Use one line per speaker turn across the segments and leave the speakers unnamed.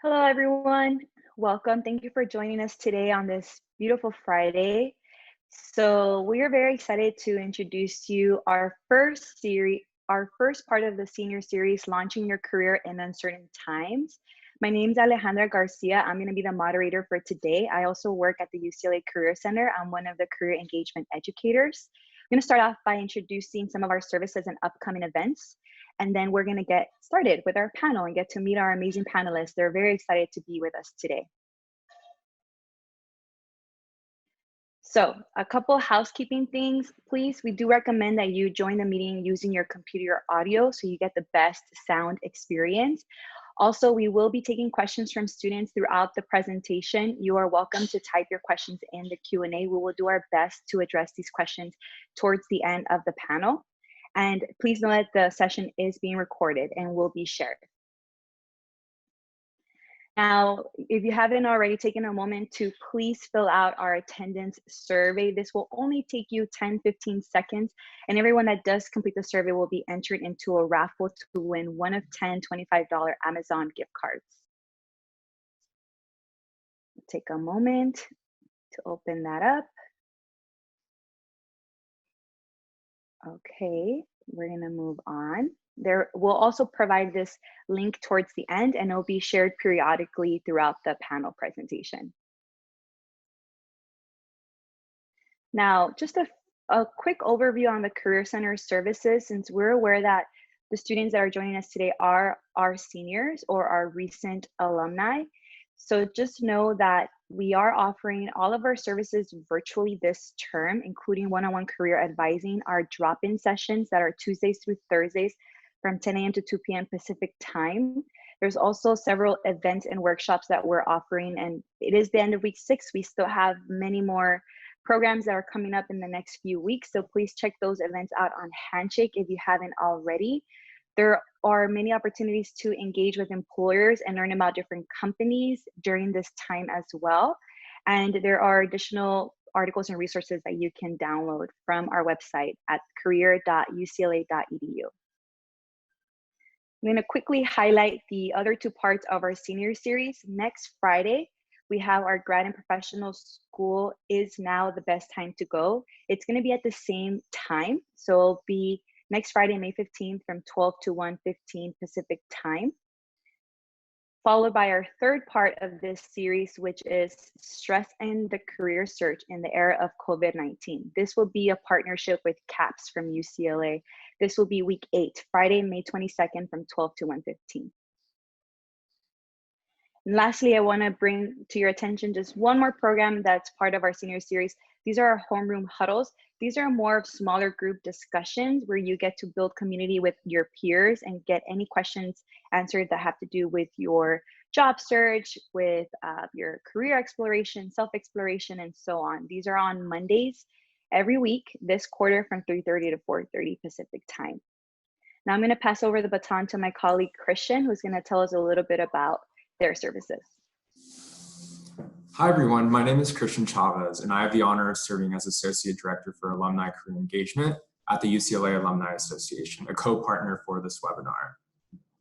Hello, everyone. Welcome. Thank you for joining us today on this beautiful Friday. So, we are very excited to introduce you our first part of the senior series, Launching Your Career in Uncertain Times. My name is Alejandra Garcia. I'm going to be the moderator for today. I also work at the UCLA Career Center. I'm one of the career engagement educators. I'm going to start off by introducing some of our services and upcoming events. And then we're going to get started with our panel and get to meet our amazing panelists. They're very excited to be with us today. So a couple housekeeping things, please. We do recommend that you join the meeting using your computer audio so you get the best sound experience. Also, we will be taking questions from students throughout the presentation. You are welcome to type your questions in the Q&A. We will do our best to address these questions towards the end of the panel. And please know that the session is being recorded and will be shared. Now, if you haven't already taken a moment to please fill out our attendance survey. This will only take you 10-15 seconds, and everyone that does complete the survey will be entered into a raffle to win one of 10 $25 Amazon gift cards. Take a moment to open that up. Okay, we're gonna move on. We'll also provide this link towards the end, and it'll be shared periodically throughout the panel presentation. Now, just a quick overview on the Career Center services, since we're aware that the students that are joining us today are our seniors or our recent alumni. So just know that we are offering all of our services virtually this term, including one-on-one career advising, our drop-in sessions that are Tuesdays through Thursdays from 10 a.m. to 2 p.m. Pacific time. There's also several events and workshops that we're offering, and it is the end of week 6. We still have many more programs that are coming up in the next few weeks. So please check those events out on Handshake if you haven't already. There are many opportunities to engage with employers and learn about different companies during this time as well. And there are additional articles and resources that you can download from our website at career.ucla.edu. I'm going to quickly highlight the other two parts of our senior series. Next Friday, we have our grad and professional school is now the best time to go. It's going to be at the same time. So it'll be next Friday, May 15th from 12 to 1:15 Pacific time. Followed by our third part of this series, which is Stress and the Career Search in the Era of COVID-19. This will be a partnership with CAPS from UCLA. This will be week 8, Friday, May 22nd from 12 to 1:15. And lastly, I want to bring to your attention just one more program that's part of our senior series. These are our homeroom huddles. These are more of smaller group discussions where you get to build community with your peers and get any questions answered that have to do with your job search, with your career exploration, self-exploration, and so on. These are on Mondays every week this quarter from 3:30 to 4:30 Pacific time. Now I'm going to pass over the baton to my colleague Christian, who's going to tell us a little bit about their services.
Hi everyone, my name is Christian Chavez and I have the honor of serving as Associate Director for Alumni Career Engagement at the UCLA Alumni Association, a co-partner for this webinar.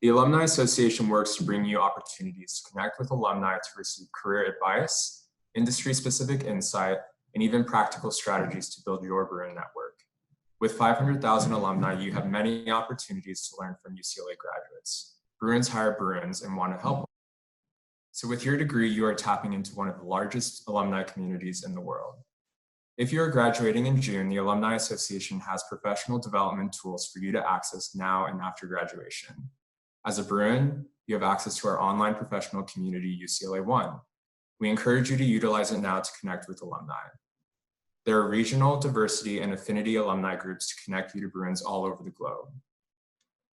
The Alumni Association works to bring you opportunities to connect with alumni to receive career advice, industry-specific insight, and even practical strategies to build your Bruin network. With 500,000 alumni, you have many opportunities to learn from UCLA graduates. Bruins hire Bruins and want to help. So with your degree, you are tapping into one of the largest alumni communities in the world. If you are graduating in June, the Alumni Association has professional development tools for you to access now and after graduation. As a Bruin, you have access to our online professional community, UCLA One. We encourage you to utilize it now to connect with alumni. There are regional, diversity, and affinity alumni groups to connect you to Bruins all over the globe.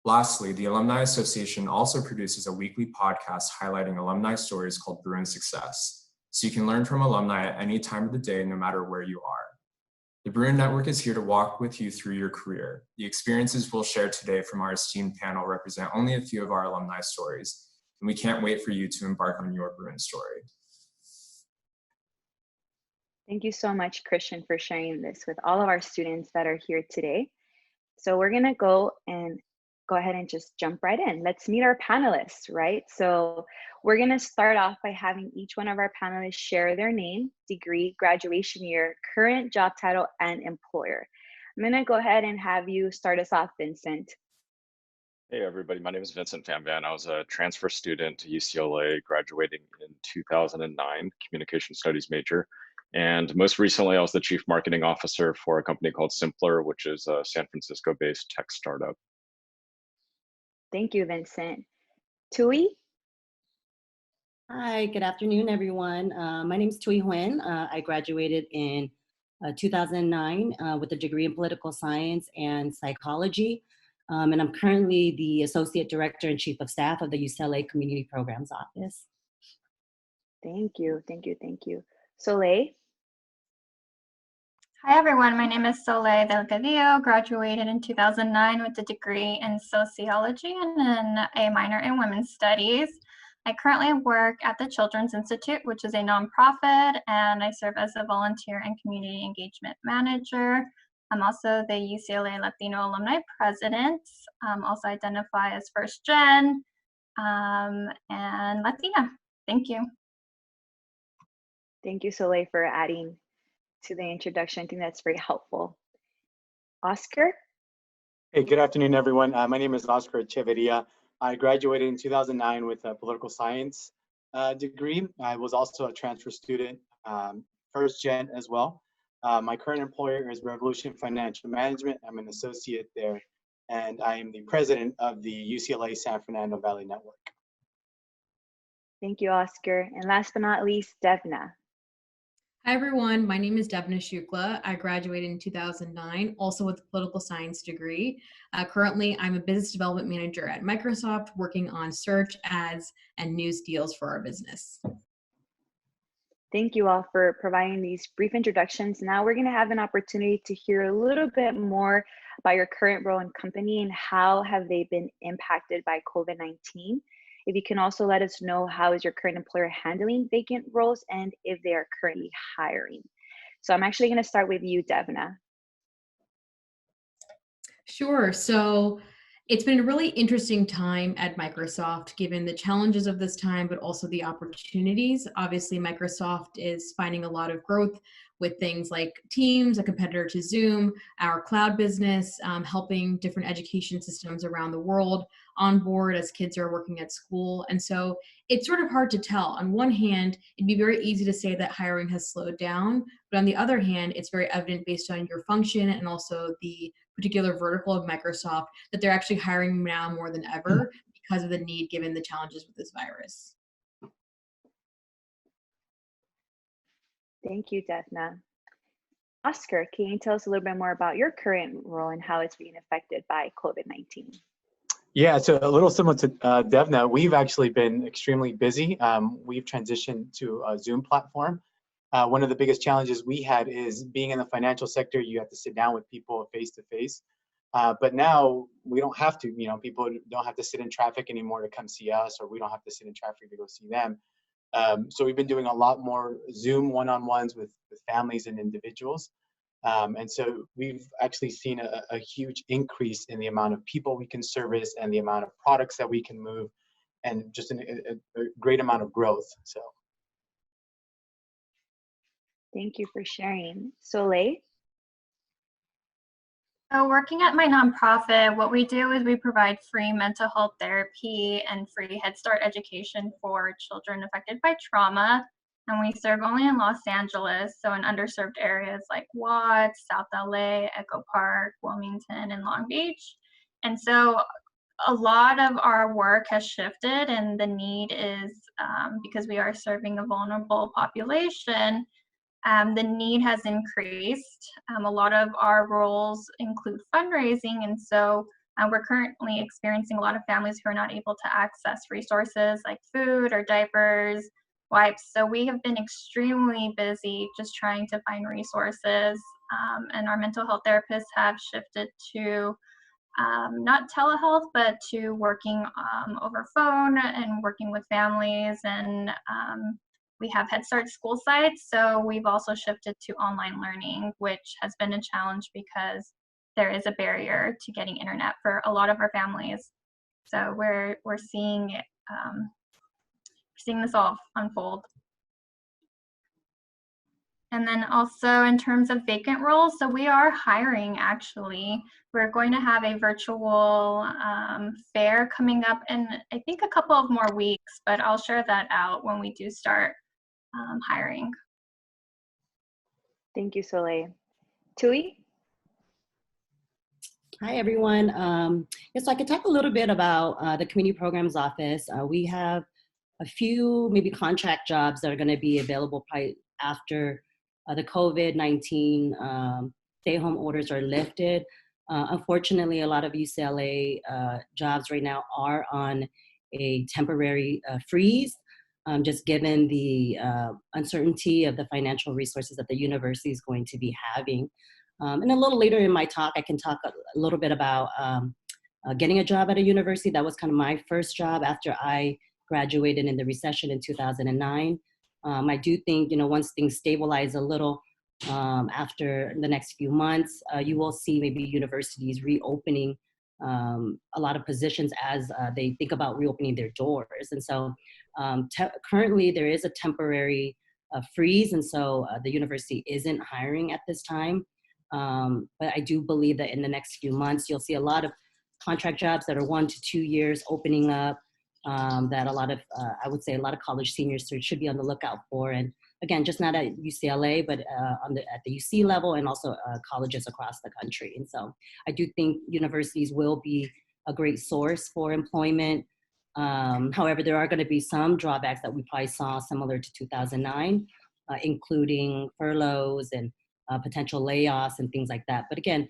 Lastly, the Alumni Association also produces a weekly podcast highlighting alumni stories called Bruin Success, so you can learn from alumni at any time of the day, no matter where you are. The Bruin Network is here to walk with you through your career. The experiences we'll share today from our esteemed panel represent only a few of our alumni stories, and we can't wait for you to embark on your Bruin story.
Thank you so much, Christian, for sharing this with all of our students that are here today. So we're going to go and go ahead and just jump right in. Let's meet our panelists, right? So we're gonna start off by having each one of our panelists share their name, degree, graduation year, current job title, and employer. I'm gonna go ahead and have you start us off, Vincent.
Hey everybody, my name is Vincent Van. I was a transfer student to UCLA, graduating in 2009, communication studies major. And most recently, I was the chief marketing officer for a company called Simpler, which is a San Francisco-based tech startup.
Thank you, Vincent. Tui?
Hi, good afternoon, everyone. My name is Tui Huynh. I graduated in 2009 with a degree in political science and psychology. And I'm currently the Associate Director and Chief of Staff of the UCLA Community Programs Office.
Thank you, thank you, thank you. Soleil?
Hi everyone, my name is Soleil Delgadillo, graduated in 2009 with a degree in sociology and a minor in women's studies. I currently work at the Children's Institute, which is a nonprofit, and I serve as a volunteer and community engagement manager. I'm also the UCLA Latino Alumni President, also identify as first gen and Latina. Thank you.
Thank you, Soleil, for adding to the introduction. I think that's very helpful. Oscar?
Hey, good afternoon, everyone. My name is Oscar Echeverria. I graduated in 2009 with a political science degree. I was also a transfer student, first gen as well. My current employer is Revolution Financial Management. I'm an associate there, and I am the president of the UCLA San Fernando Valley Network.
Thank you, Oscar. And last but not least, Devna.
Hi everyone, my name is Deafness Shukla. I graduated in 2009, also with a political science degree. Currently, I'm a business development manager at Microsoft, working on search, ads, and news deals for our business.
Thank you all for providing these brief introductions. Now we're going to have an opportunity to hear a little bit more about your current role and company and how have they been impacted by COVID-19. If you can also let us know how is your current employer handling vacant roles and if they are currently hiring. So I'm actually going to start with you, Devna.
Sure. So it's been a really interesting time at Microsoft, given the challenges of this time, but also the opportunities. Obviously, Microsoft is finding a lot of growth with things like Teams, a competitor to Zoom, our cloud business, helping different education systems around the world on board as kids are working at school. And so it's sort of hard to tell. On one hand, it'd be very easy to say that hiring has slowed down, but on the other hand, it's very evident based on your function and also the particular vertical of Microsoft that they're actually hiring now more than ever because of the need given the challenges with this virus.
Thank you, Devna. Oscar, can you tell us a little bit more about your current role and how it's being affected by COVID-19?
Yeah, so a little similar to Devna, we've actually been extremely busy. We've transitioned to a Zoom platform. One of the biggest challenges we had is being in the financial sector, you have to sit down with people face to face. But now we don't have to, people don't have to sit in traffic anymore to come see us, or we don't have to sit in traffic to go see them. So we've been doing a lot more Zoom one-on-ones with families and individuals. And so we've actually seen a huge increase in the amount of people we can service and the amount of products that we can move, and just a great amount of growth. So.
Thank you for sharing. Soleil?
So working at my nonprofit, what we do is we provide free mental health therapy and free Head Start education for children affected by trauma. And we serve only in Los Angeles, so in underserved areas like Watts, South LA, Echo Park, Wilmington, and Long Beach. And so a lot of our work has shifted, and the need is, because we are serving a vulnerable population, the need has increased. A lot of our roles include fundraising, and so we're currently experiencing a lot of families who are not able to access resources like food or diapers, wipes. So we have been extremely busy just trying to find resources, and our mental health therapists have shifted to not telehealth, but to working over phone and working with families, and we have Head Start school sites, so we've also shifted to online learning, which has been a challenge because there is a barrier to getting internet for a lot of our families. So we're seeing it, seeing this all unfold. And then also in terms of vacant roles, so we are hiring actually. We're going to have a virtual fair coming up in I think a couple of more weeks, but I'll share that out when we do start hiring.
Thank you, Soleil. Tui?
Hi, everyone. So I could talk a little bit about the Community Programs Office. We have a few maybe contract jobs that are going to be available probably after the COVID-19 stay-home orders are lifted. Unfortunately, a lot of UCLA jobs right now are on a temporary freeze, just given the uncertainty of the financial resources that the university is going to be having. And a little later in my talk, I can talk a little bit about getting a job at a university. That was kind of my first job after I graduated in the recession in 2009. I do think, once things stabilize a little after the next few months, you will see maybe universities reopening a lot of positions as they think about reopening their doors. And so currently there is a temporary freeze, and so the university isn't hiring at this time. But I do believe that in the next few months, you'll see a lot of contract jobs that are 1 to 2 years opening up, that a lot of, I would say a lot of college seniors should be on the lookout for. And again, just not at UCLA, but at the UC level, and also colleges across the country. And so I do think universities will be a great source for employment. However, there are going to be some drawbacks that we probably saw similar to 2009, including furloughs and potential layoffs and things like that. But again,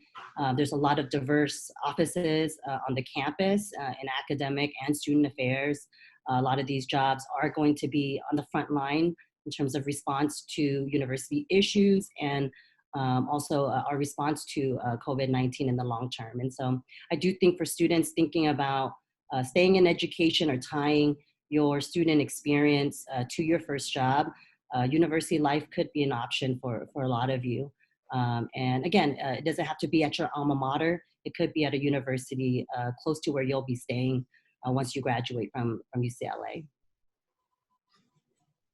there's a lot of diverse offices on the campus in academic and student affairs. A lot of these jobs are going to be on the front line in terms of response to university issues, and also our response to COVID-19 in the long term. And so I do think for students thinking about staying in education or tying your student experience to your first job, university life could be an option for a lot of you. And again, it doesn't have to be at your alma mater. It could be at a university close to where you'll be staying once you graduate from UCLA.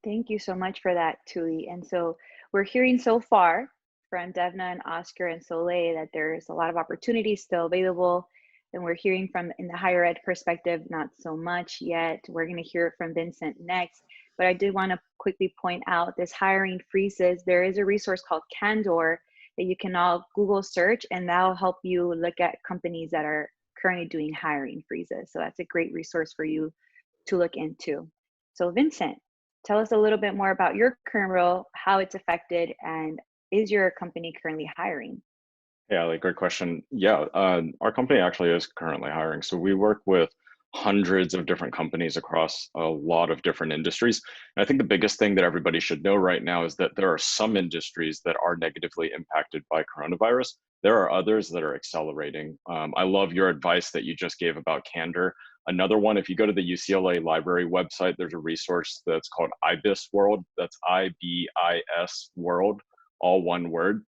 Thank you so much for that, Tui. And so we're hearing so far from Devna and Oscar and Soleil that there's a lot of opportunities still available. And we're hearing from, in the higher ed perspective, not so much yet. We're going to hear it from Vincent next. But I did want to quickly point out this hiring freezes. There is a resource called Candor that you can all Google search, and that'll help you look at companies that are currently doing hiring freezes. So that's a great resource for you to look into. So Vincent, tell us a little bit more about your current role, how it's affected, and is your company currently hiring?
Yeah, like great question. Yeah, our company actually is currently hiring. So we work with hundreds of different companies across a lot of different industries. And I think the biggest thing that everybody should know right now is that there are some industries that are negatively impacted by coronavirus. There are others that are accelerating. I love your advice that you just gave about Candor. Another one, if you go to the UCLA Library website, there's a resource that's called IBIS World. That's IBIS World, all one word.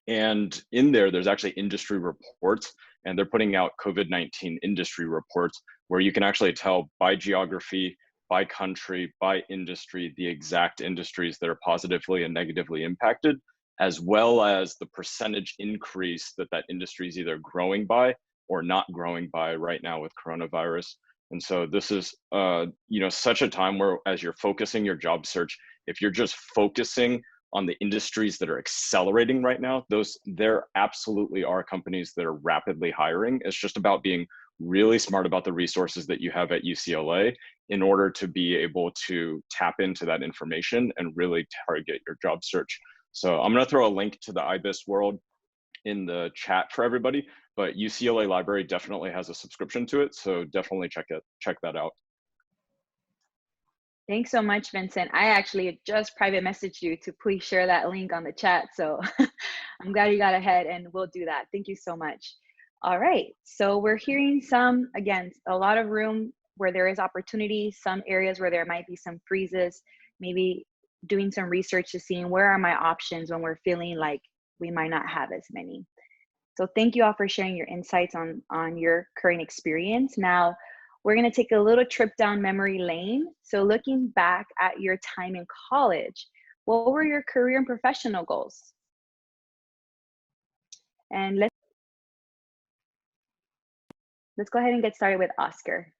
And in there's actually industry reports, and they're putting out COVID-19 industry reports where you can actually tell by geography, by country, by industry, the exact industries that are positively and negatively impacted, as well as the percentage increase that that industry is either growing by or not growing by right now with coronavirus. And so this is such a time where, as you're focusing your job search, if you're just focusing on the industries that are accelerating right now, there absolutely are companies that are rapidly hiring. It's just about being really smart about the resources that you have at UCLA in order to be able to tap into that information and really target your job search. So I'm going to throw a link to the IBIS World in the chat for everybody, but UCLA Library definitely has a subscription to it. So definitely check that out.
Thanks so much, Vincent. I actually just private messaged you to please share that link on the chat. So I'm glad you got ahead, and we'll do that. Thank you so much. All right, so we're hearing again, a lot of room where there is opportunity, some areas where there might be some freezes, maybe doing some research to seeing where are my options when we're feeling like we might not have as many. So thank you all for sharing your insights on your current experience. Now, we're going to take a little trip down memory lane. So looking back at your time in college, what were your career and professional goals? And let's go ahead and get started with Oscar.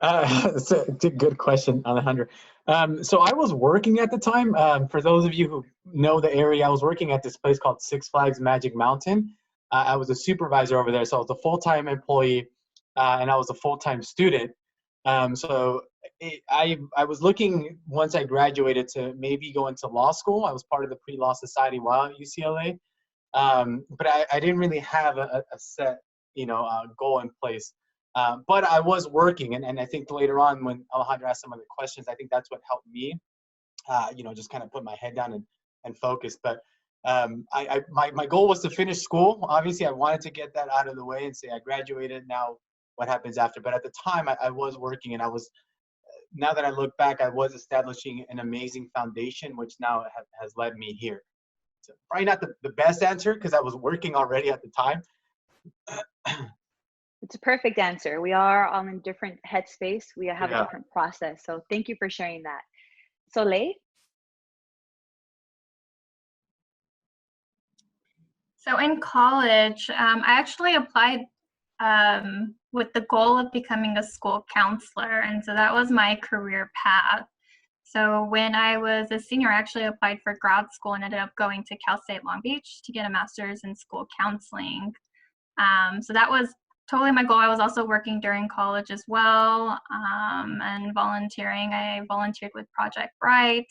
It's a good question, Alejandra. So I was working at the time. For those of you who know the area, I was working at this place called Six Flags Magic Mountain. I was a supervisor over there, so I was a full-time employee, and I was a full-time student. I was looking, once I graduated, to maybe go into law school. I was part of the pre-law society while at UCLA, but I didn't really have a set, goal in place. But I was working, and I think later on when Alejandra asked some of the questions, I think that's what helped me, just kind of put my head down and focus. But my goal was to finish school. Obviously, I wanted to get that out of the way and say I graduated. Now, what happens after? But at the time, I was working, and now that I look back, I was establishing an amazing foundation, which now has led me here. So probably not the best answer because I was working already at the time.
It's a perfect answer. We are all in different headspace. We have a different process. So thank you for sharing that. Soleil?
So in college, I actually applied with the goal of becoming a school counselor. And so that was my career path. So when I was a senior, I actually applied for grad school and ended up going to Cal State Long Beach to get a master's in school counseling. So that was totally my goal. I was also working during college as well, and volunteering. I volunteered with Project Bright,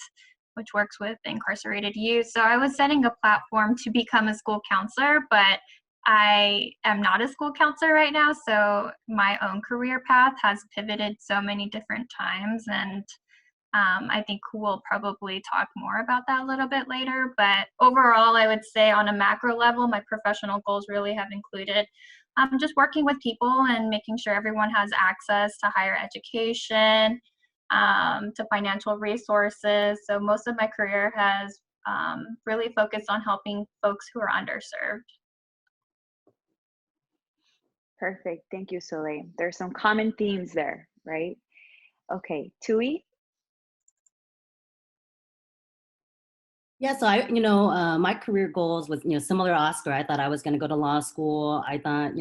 which works with incarcerated youth. So I was setting a platform to become a school counselor, but I am not a school counselor right now. So my own career path has pivoted so many different times. And I think we'll probably talk more about that a little bit later. But overall, I would say on a macro level, my professional goals really have included just working with people and making sure everyone has access to higher education, to financial resources. So most of my career has really focused on helping folks who are underserved.
Perfect. Thank you, Soleil. There's some common themes there, right? Okay, Tui?
Yeah, so my career goals was, similar to Oscar. I thought I was going to go to law school. I thought,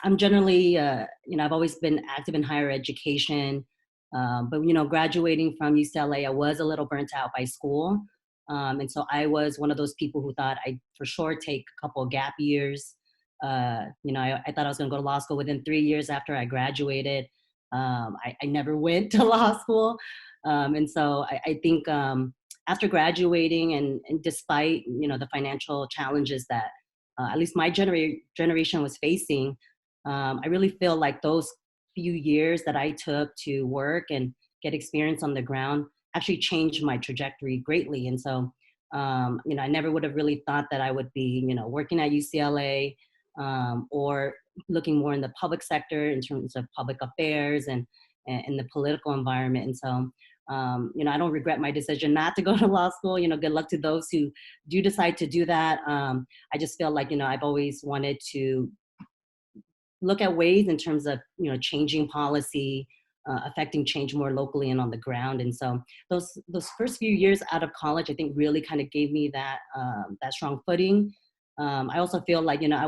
I'm generally, I've always been active in higher education. But, graduating from UCLA, I was a little burnt out by school. And so I was one of those people who thought I'd for sure take a couple of gap years. I thought I was going to go to law school within 3 years after I graduated. I never went to law school. And so I think after graduating and despite, the financial challenges that at least my generation was facing, I really feel like those few years that I took to work and get experience on the ground actually changed my trajectory greatly. And so, I never would have really thought that I would be, working at UCLA or looking more in the public sector in terms of public affairs and in the political environment. And so, I don't regret my decision not to go to law school. Good luck to those who do decide to do that. I just feel like, I've always wanted to look at ways in terms of, changing policy, affecting change more locally and on the ground. And so those first few years out of college, I think really kind of gave me that strong footing. I also feel like, I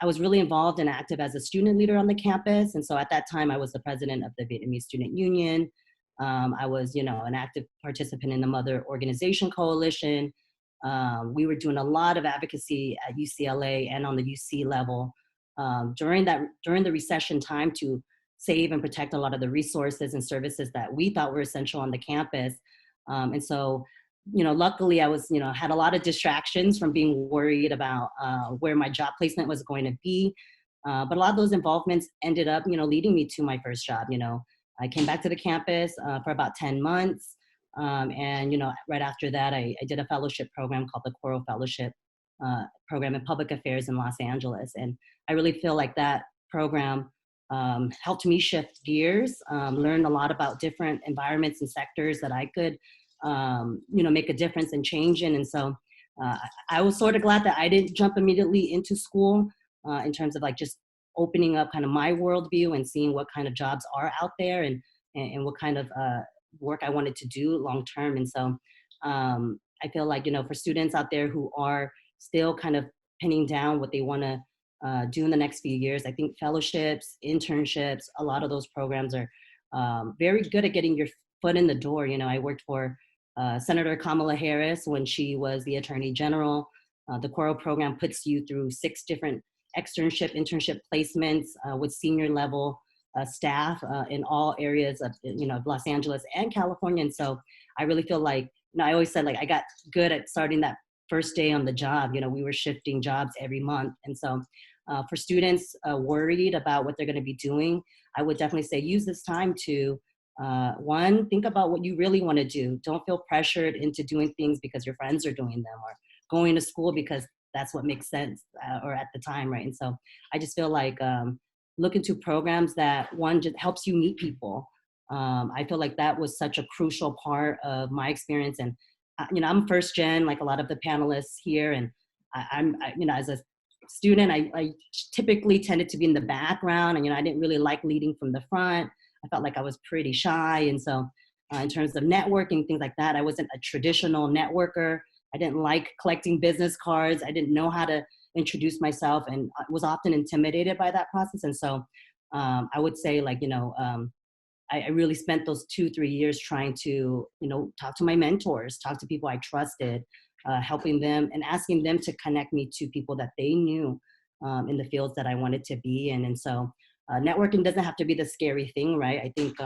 was really involved and active as a student leader on the campus. And so at that time, I was the president of the Vietnamese Student Union. I was, an active participant in the Mother Organization Coalition. We were doing a lot of advocacy at UCLA and on the UC level during the recession time to save and protect a lot of the resources and services that we thought were essential on the campus. And so, luckily I was, had a lot of distractions from being worried about where my job placement was going to be. But a lot of those involvements ended up, leading me to my first job. I came back to the campus for about 10 months. And, right after that, I did a fellowship program called the Coro Fellowship program in public affairs in Los Angeles. And I really feel like that program helped me shift gears, learn a lot about different environments and sectors that I could, make a difference and change in. And so I was sort of glad that I didn't jump immediately into school in terms of like just opening up kind of my worldview and seeing what kind of jobs are out there and what kind of work I wanted to do long term. And so I feel like, you know, for students out there who are still kind of pinning down what they want to do in the next few years, I think fellowships, internships, a lot of those programs are very good at getting your foot in the door. You know, I worked for Senator Kamala Harris when she was the Attorney General. The Coral program puts you through 6 different internship placements with senior level staff in all areas of, you know, Los Angeles and California. And so I really feel like, you know, I always said like I got good at starting that first day on the job. You know, we were shifting jobs every month. And so for students worried about what they're going to be doing, I would definitely say use this time to one, think about what you really want to do. Don't feel pressured into doing things because your friends are doing them or going to school because that's what makes sense or at the time, right? And so I just feel like look into programs that one just helps you meet people. I feel like that was such a crucial part of my experience. And you know, I'm first gen, like a lot of the panelists here, and I'm you know, as a student, I typically tended to be in the background, and you know, I didn't really like leading from the front. I felt like I was pretty shy, and so in terms of networking, things like that, I wasn't a traditional networker. I didn't like collecting business cards. I didn't know how to introduce myself, and I was often intimidated by that process. And so I would say, like, you know, I really spent those 2-3 years trying to, you know, talk to my mentors, talk to people I trusted, helping them and asking them to connect me to people that they knew in the fields that I wanted to be in. And so networking doesn't have to be the scary thing, right? I think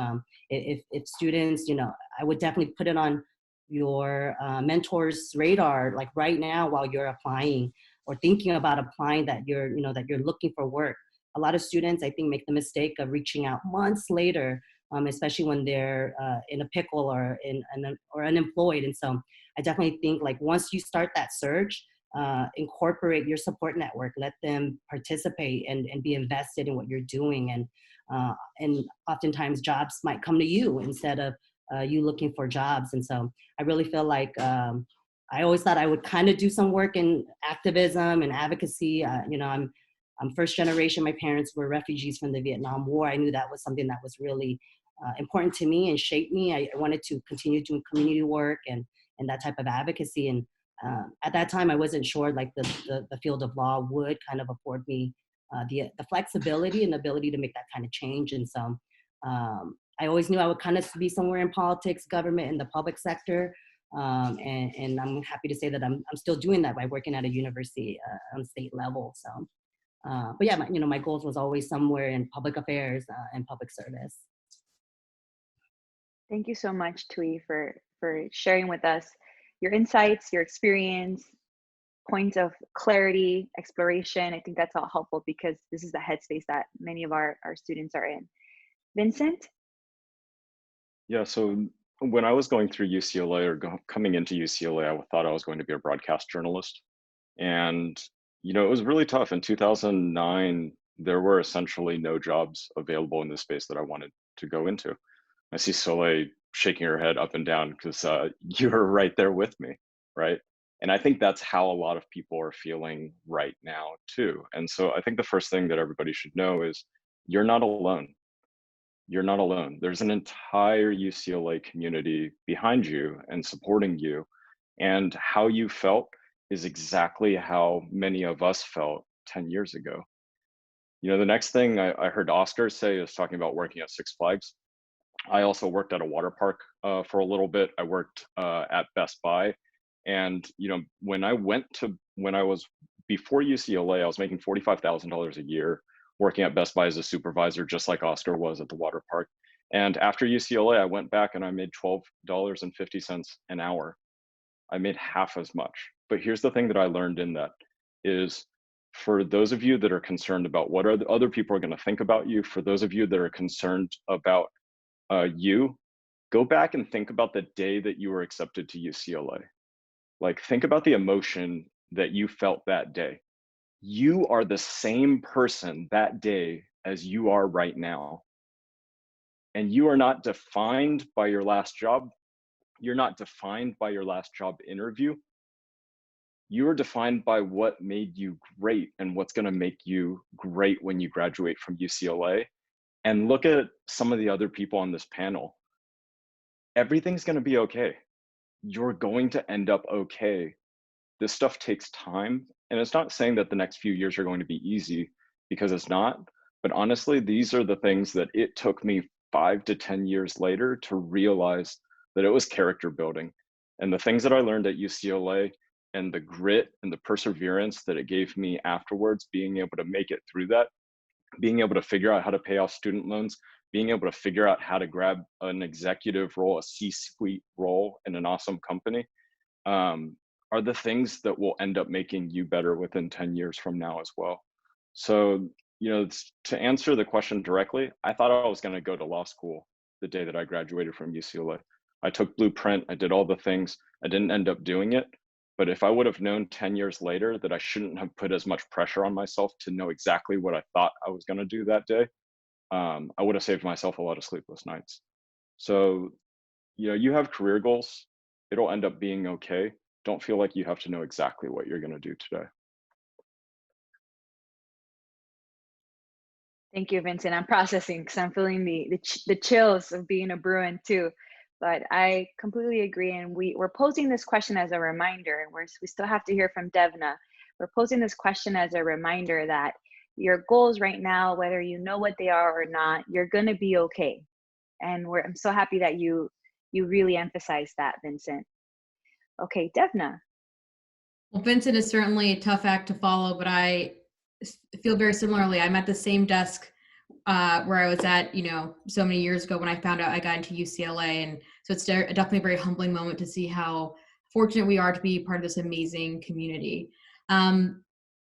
if students, you know, I would definitely put it on your mentor's radar, like right now while you're applying or thinking about applying, that you're, you know, that you're looking for work. A lot of students, I think, make the mistake of reaching out months later, especially when they're in a pickle or or unemployed. And so I definitely think, like, once you start that search, incorporate your support network, let them participate and be invested in what you're doing. And oftentimes jobs might come to you instead of you looking for jobs. And so I really feel like I always thought I would kind of do some work in activism and advocacy. You know, I'm first generation. My parents were refugees from the Vietnam War. I knew that was something that was really important to me and shaped me. I wanted to continue doing community work and that type of advocacy. And at that time, I wasn't sure like the field of law would kind of afford me the flexibility and ability to make that kind of change. And so I always knew I would kind of be somewhere in politics, government, and the public sector. And I'm happy to say that I'm still doing that by working at a university on state level. So, but yeah, you know, my goals was always somewhere in public affairs and public service.
Thank you so much, Tui, for sharing with us your insights, your experience, points of clarity, exploration. I think that's all helpful because this is the headspace that many of our students are in. Vincent?
Yeah, so when I was going through UCLA or coming into UCLA, I thought I was going to be a broadcast journalist. And, you know, it was really tough. In 2009, there were essentially no jobs available in the space that I wanted to go into. I see Soleil shaking her head up and down because you were right there with me, right? And I think that's how a lot of people are feeling right now too. And so I think the first thing that everybody should know is you're not alone. You're not alone. There's an entire UCLA community behind you and supporting you. And how you felt is exactly how many of us felt 10 years ago. You know, the next thing I heard Oscar say is talking about working at Six Flags. I also worked at a water park for a little bit. I worked at Best Buy. And, you know, when I was before UCLA, I was making $45,000 a year working at Best Buy as a supervisor, just like Oscar was at the water park. And after UCLA, I went back and I made $12.50 an hour. I made half as much. But here's the thing that I learned in that is, for those of you that are concerned about what are the other people are going to think about you, for those of you that are concerned about you, go back and think about the day that you were accepted to UCLA. Like, think about the emotion that you felt that day. You are the same person that day as you are right now. And you are not defined by your last job. You're not defined by your last job interview. You are defined by what made you great and what's going to make you great when you graduate from UCLA. And look at some of the other people on this panel. Everything's going to be okay. You're going to end up okay. This stuff takes time. And it's not saying that the next few years are going to be easy, because it's not. But honestly, these are the things that it took me 5 to 10 years later to realize that it was character building. And the things that I learned at UCLA and the grit and the perseverance that it gave me afterwards, being able to make it through that, being able to figure out how to pay off student loans, being able to figure out how to grab an executive role, a C-suite role in an awesome company, are the things that will end up making you better within 10 years from now as well. So, you know, to answer the question directly, I thought I was going to go to law school the day that I graduated from UCLA. I took Blueprint, I did all the things, I didn't end up doing it. But if I would have known 10 years later that I shouldn't have put as much pressure on myself to know exactly what I thought I was going to do that day, I would have saved myself a lot of sleepless nights. So, you know, you have career goals, it'll end up being okay. Don't feel like you have to know exactly what you're going to do today.
Thank you, Vincent. I'm processing because I'm feeling the chills of being a Bruin too. But I completely agree. And we're posing this question as a reminder. We still have to hear from Devna. We're posing this question as a reminder that your goals right now, whether you know what they are or not, you're going to be okay. And I'm so happy that you really emphasize that, Vincent. Okay, Devna.
Well, Vincent is certainly a tough act to follow, but I feel very similarly. I'm at the same desk where I was at, you know, so many years ago when I found out I got into UCLA. And so it's definitely a very humbling moment to see how fortunate we are to be part of this amazing community.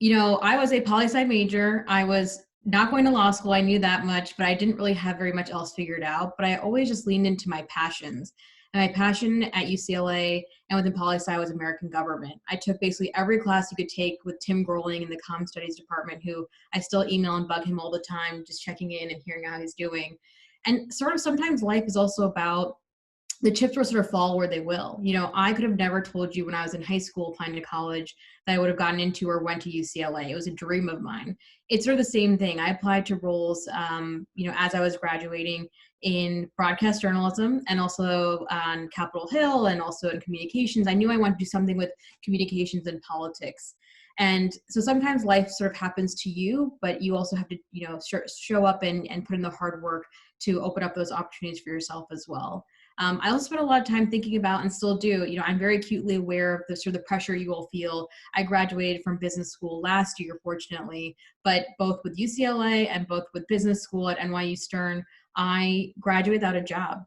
You know, I was a poli-sci major. I was not going to law school. I knew that much, but I didn't really have very much else figured out. But I always just leaned into my passions. And my passion at UCLA and within poli-sci was American government. I took basically every class you could take with Tim Rowling in the Comm Studies department, who I still email and bug him all the time, just checking in and hearing how he's doing. And sort of sometimes life is also about the chips will sort of fall where they will. You know, I could have never told you when I was in high school applying to college that I would have gotten into or went to UCLA. It was a dream of mine. It's sort of the same thing. I applied to roles, you know, as I was graduating in broadcast journalism and also on Capitol Hill and also in communications. I knew I wanted to do something with communications and politics. And so sometimes life sort of happens to you, but you also have to, you know, show up and put in the hard work to open up those opportunities for yourself as well. I also spent a lot of time thinking about, and still do, you know, I'm very acutely aware of the sort of the pressure you all feel. I graduated from business school last year, fortunately, but both with UCLA and both with business school at NYU Stern, I graduated without a job.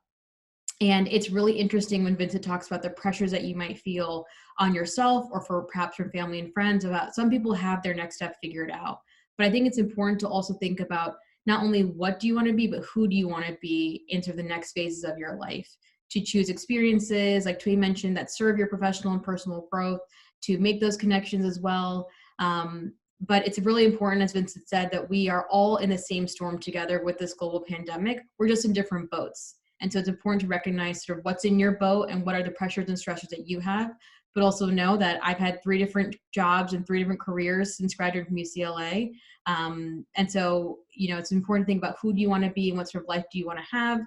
And it's really interesting when Vincent talks about the pressures that you might feel on yourself or for perhaps from family and friends about some people have their next step figured out. But I think it's important to also think about not only what do you want to be, but who do you want to be in sort of the next phases of your life. To choose experiences, like Tui mentioned, that serve your professional and personal growth, to make those connections as well. But it's really important, as Vincent said, that we are all in the same storm together with this global pandemic. We're just in different boats. And so it's important to recognize sort of what's in your boat and what are the pressures and stressors that you have, but also know that I've had 3 different jobs and 3 different careers since graduating from UCLA. And so, you know, it's important to think about who do you want to be and what sort of life do you want to have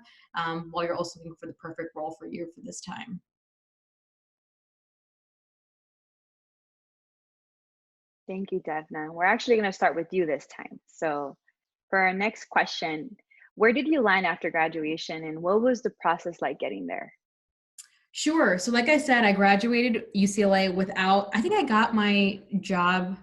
while you're also looking for the perfect role for you for this time.
Thank you, Devna. We're actually going to start with you this time. So for our next question, where did you land after graduation and what was the process like getting there?
Sure. So like I said, I graduated UCLA without, I think I got my job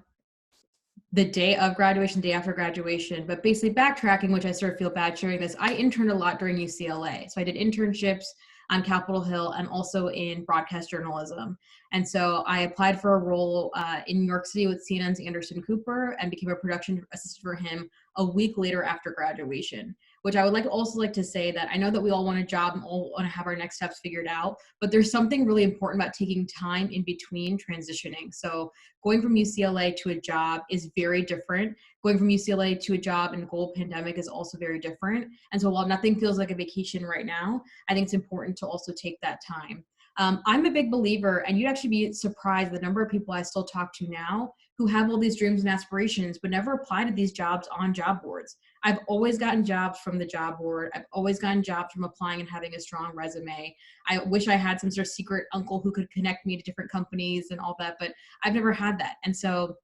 the day of graduation, day after graduation, but basically backtracking, which I sort of feel bad sharing this, I interned a lot during UCLA. So I did internships on Capitol Hill and also in broadcast journalism. And so I applied for a role in New York City with CNN's Anderson Cooper and became a production assistant for him a week later after graduation, which I would also like to say that I know that we all want a job and all want to have our next steps figured out, but there's something really important about taking time in between transitioning. So going from UCLA to a job is very different. Going from UCLA to a job in the global pandemic is also very different. And so while nothing feels like a vacation right now, I think it's important to also take that time. I'm a big believer, and you'd actually be surprised the number of people I still talk to now who have all these dreams and aspirations, but never apply to these jobs on job boards. I've always gotten jobs from the job board. I've always gotten jobs from applying and having a strong resume. I wish I had some sort of secret uncle who could connect me to different companies and all that, but I've never had that. And so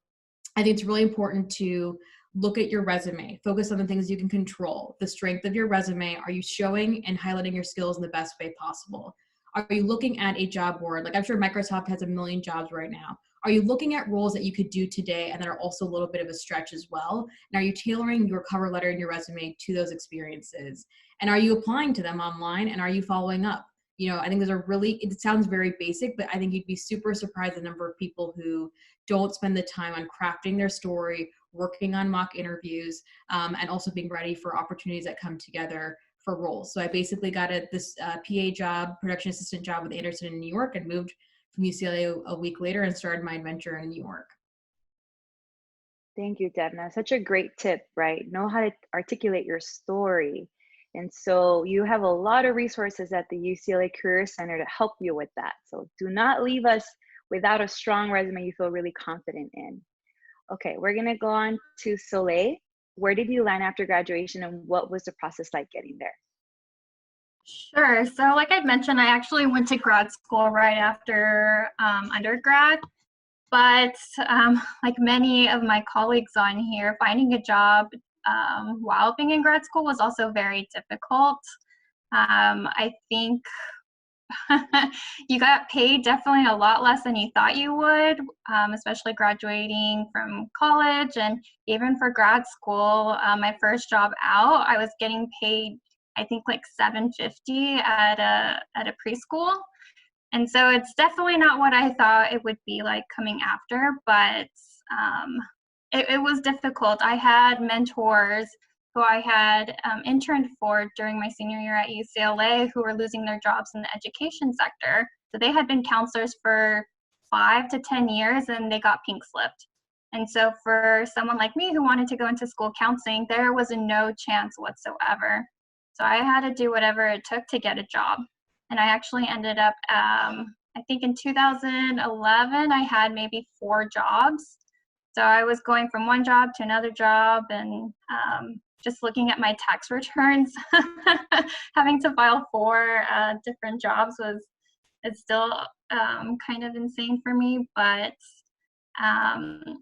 I think it's really important to look at your resume, focus on the things you can control, the strength of your resume. Are you showing and highlighting your skills in the best way possible? Are you looking at a job board? Like I'm sure Microsoft has a million jobs right now. Are you looking at roles that you could do today and that are also a little bit of a stretch as well? And are you tailoring your cover letter and your resume to those experiences? And are you applying to them online, and are you following up? You know, I think those are really, it sounds very basic, but I think you'd be super surprised the number of people who don't spend the time on crafting their story, working on mock interviews, and also being ready for opportunities that come together for roles. So I basically got this PA job, production assistant job with Anderson in New York, and moved from UCLA a week later and started my adventure in New York.
Thank you, Devna. Such a great tip, right? Know how to articulate your story. And so you have a lot of resources at the UCLA Career Center to help you with that. So do not leave us without a strong resume you feel really confident in. Okay, we're gonna go on to Soleil. Where did you land after graduation, and what was the process like getting there?
Sure. So like I mentioned, I actually went to grad school right after undergrad. But like many of my colleagues on here, finding a job while being in grad school was also very difficult. I think you got paid definitely a lot less than you thought you would, especially graduating from college, and even for grad school. My first job out, I was getting paid, I think, like $7.50 at a preschool. And so it's definitely not what I thought it would be like coming after, but it was difficult. I had mentors who I had interned for during my senior year at UCLA who were losing their jobs in the education sector. So they had been counselors for 5 to 10 years, and they got pink slipped. And so for someone like me who wanted to go into school counseling, there was no chance whatsoever. So I had to do whatever it took to get a job. And I actually ended up, I think in 2011, I had maybe 4 jobs. So I was going from one job to another job, and just looking at my tax returns, having to file 4 different jobs it's still kind of insane for me, but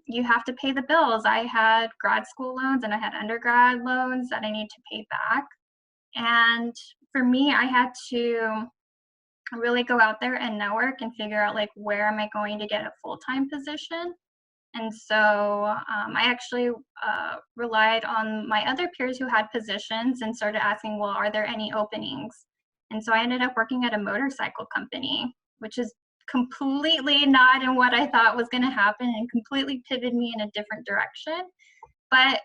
you have to pay the bills. I had grad school loans and I had undergrad loans that I need to pay back. And for me, I had to really go out there and network and figure out like where am I going to get a full-time position. And so I actually relied on my other peers who had positions and started asking, well, are there any openings? And so I ended up working at a motorcycle company, which is completely not in what I thought was going to happen, and completely pivoted me in a different direction. But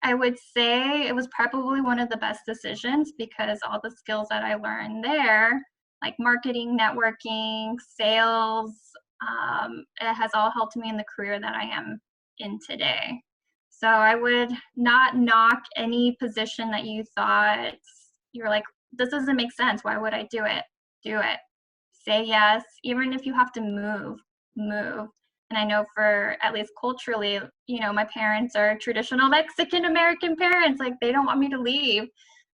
I would say it was probably one of the best decisions, because all the skills that I learned there, like marketing, networking, sales, it has all helped me in the career that I am in today. So I would not knock any position that you thought you're like, this doesn't make sense. Why would I do it? Do it. Say yes, even if you have to move. And I know for, at least culturally, you know, my parents are traditional Mexican American parents. Like, they don't want me to leave.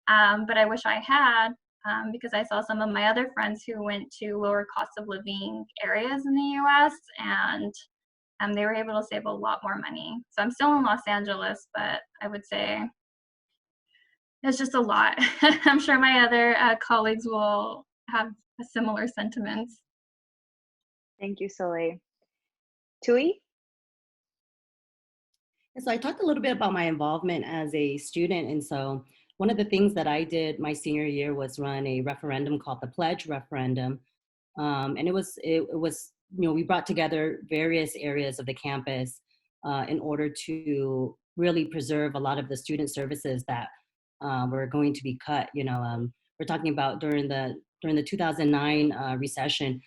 But I wish I had, because I saw some of my other friends who went to lower cost of living areas in the US, and they were able to save a lot more money. So I'm still in Los Angeles, but I would say it's just a lot. I'm sure my other colleagues will have similar sentiments.
Thank you, Soleil. Tui?
So I talked a little bit about my involvement as a student. And so one of the things that I did my senior year was run a referendum called the Pledge Referendum. And it was, you know, we brought together various areas of the campus in order to really preserve a lot of the student services that were going to be cut. You know, we're talking about during the 2009 recession,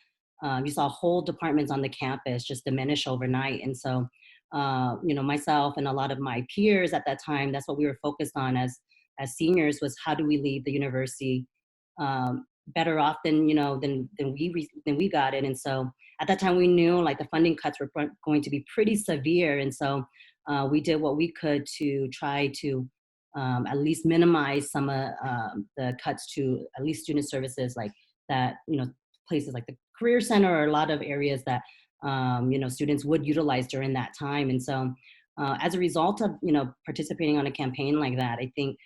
you saw whole departments on the campus just diminish overnight. And so, you know, myself and a lot of my peers at that time, that's what we were focused on as seniors, was how do we leave the university better off than, you know, than we got it. And so at that time we knew like the funding cuts were going to be pretty severe. And so we did what we could to try to at least minimize some of the cuts to at least student services like that, you know, places like the Career Center or a lot of areas that, you know, students would utilize during that time. And so as a result of, you know, participating on a campaign like that, I think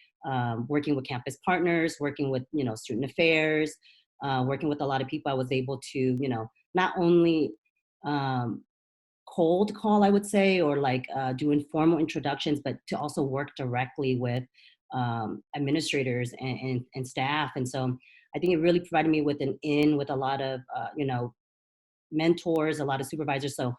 working with campus partners, working with, you know, student affairs, working with a lot of people, I was able to, you know, not only cold call, I would say, or like do informal introductions, but to also work directly with administrators and staff. And so I think it really provided me with an in with a lot of, you know, mentors, a lot of supervisors. So,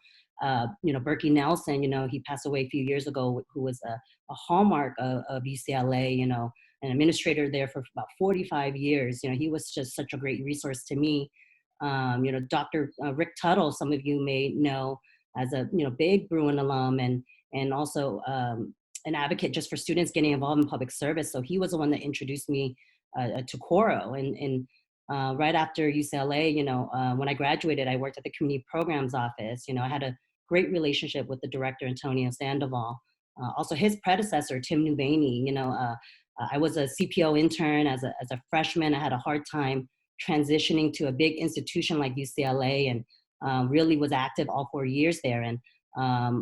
you know, Berkey Nelson, you know, he passed away a few years ago, who was a hallmark of UCLA, you know, an administrator there for about 45 years. You know, he was just such a great resource to me. You know, Dr. Rick Tuttle, some of you may know as a, you know, big Bruin alum and also an advocate just for students getting involved in public service. So he was the one that introduced me to Coro. And right after UCLA, you know, when I graduated, I worked at the community programs office. You know, I had a great relationship with the director, Antonio Sandoval. Also his predecessor, Tim Newbaney. You know, I was a CPO intern as a freshman. I had a hard time transitioning to a big institution like UCLA, and really was active all 4 years there. And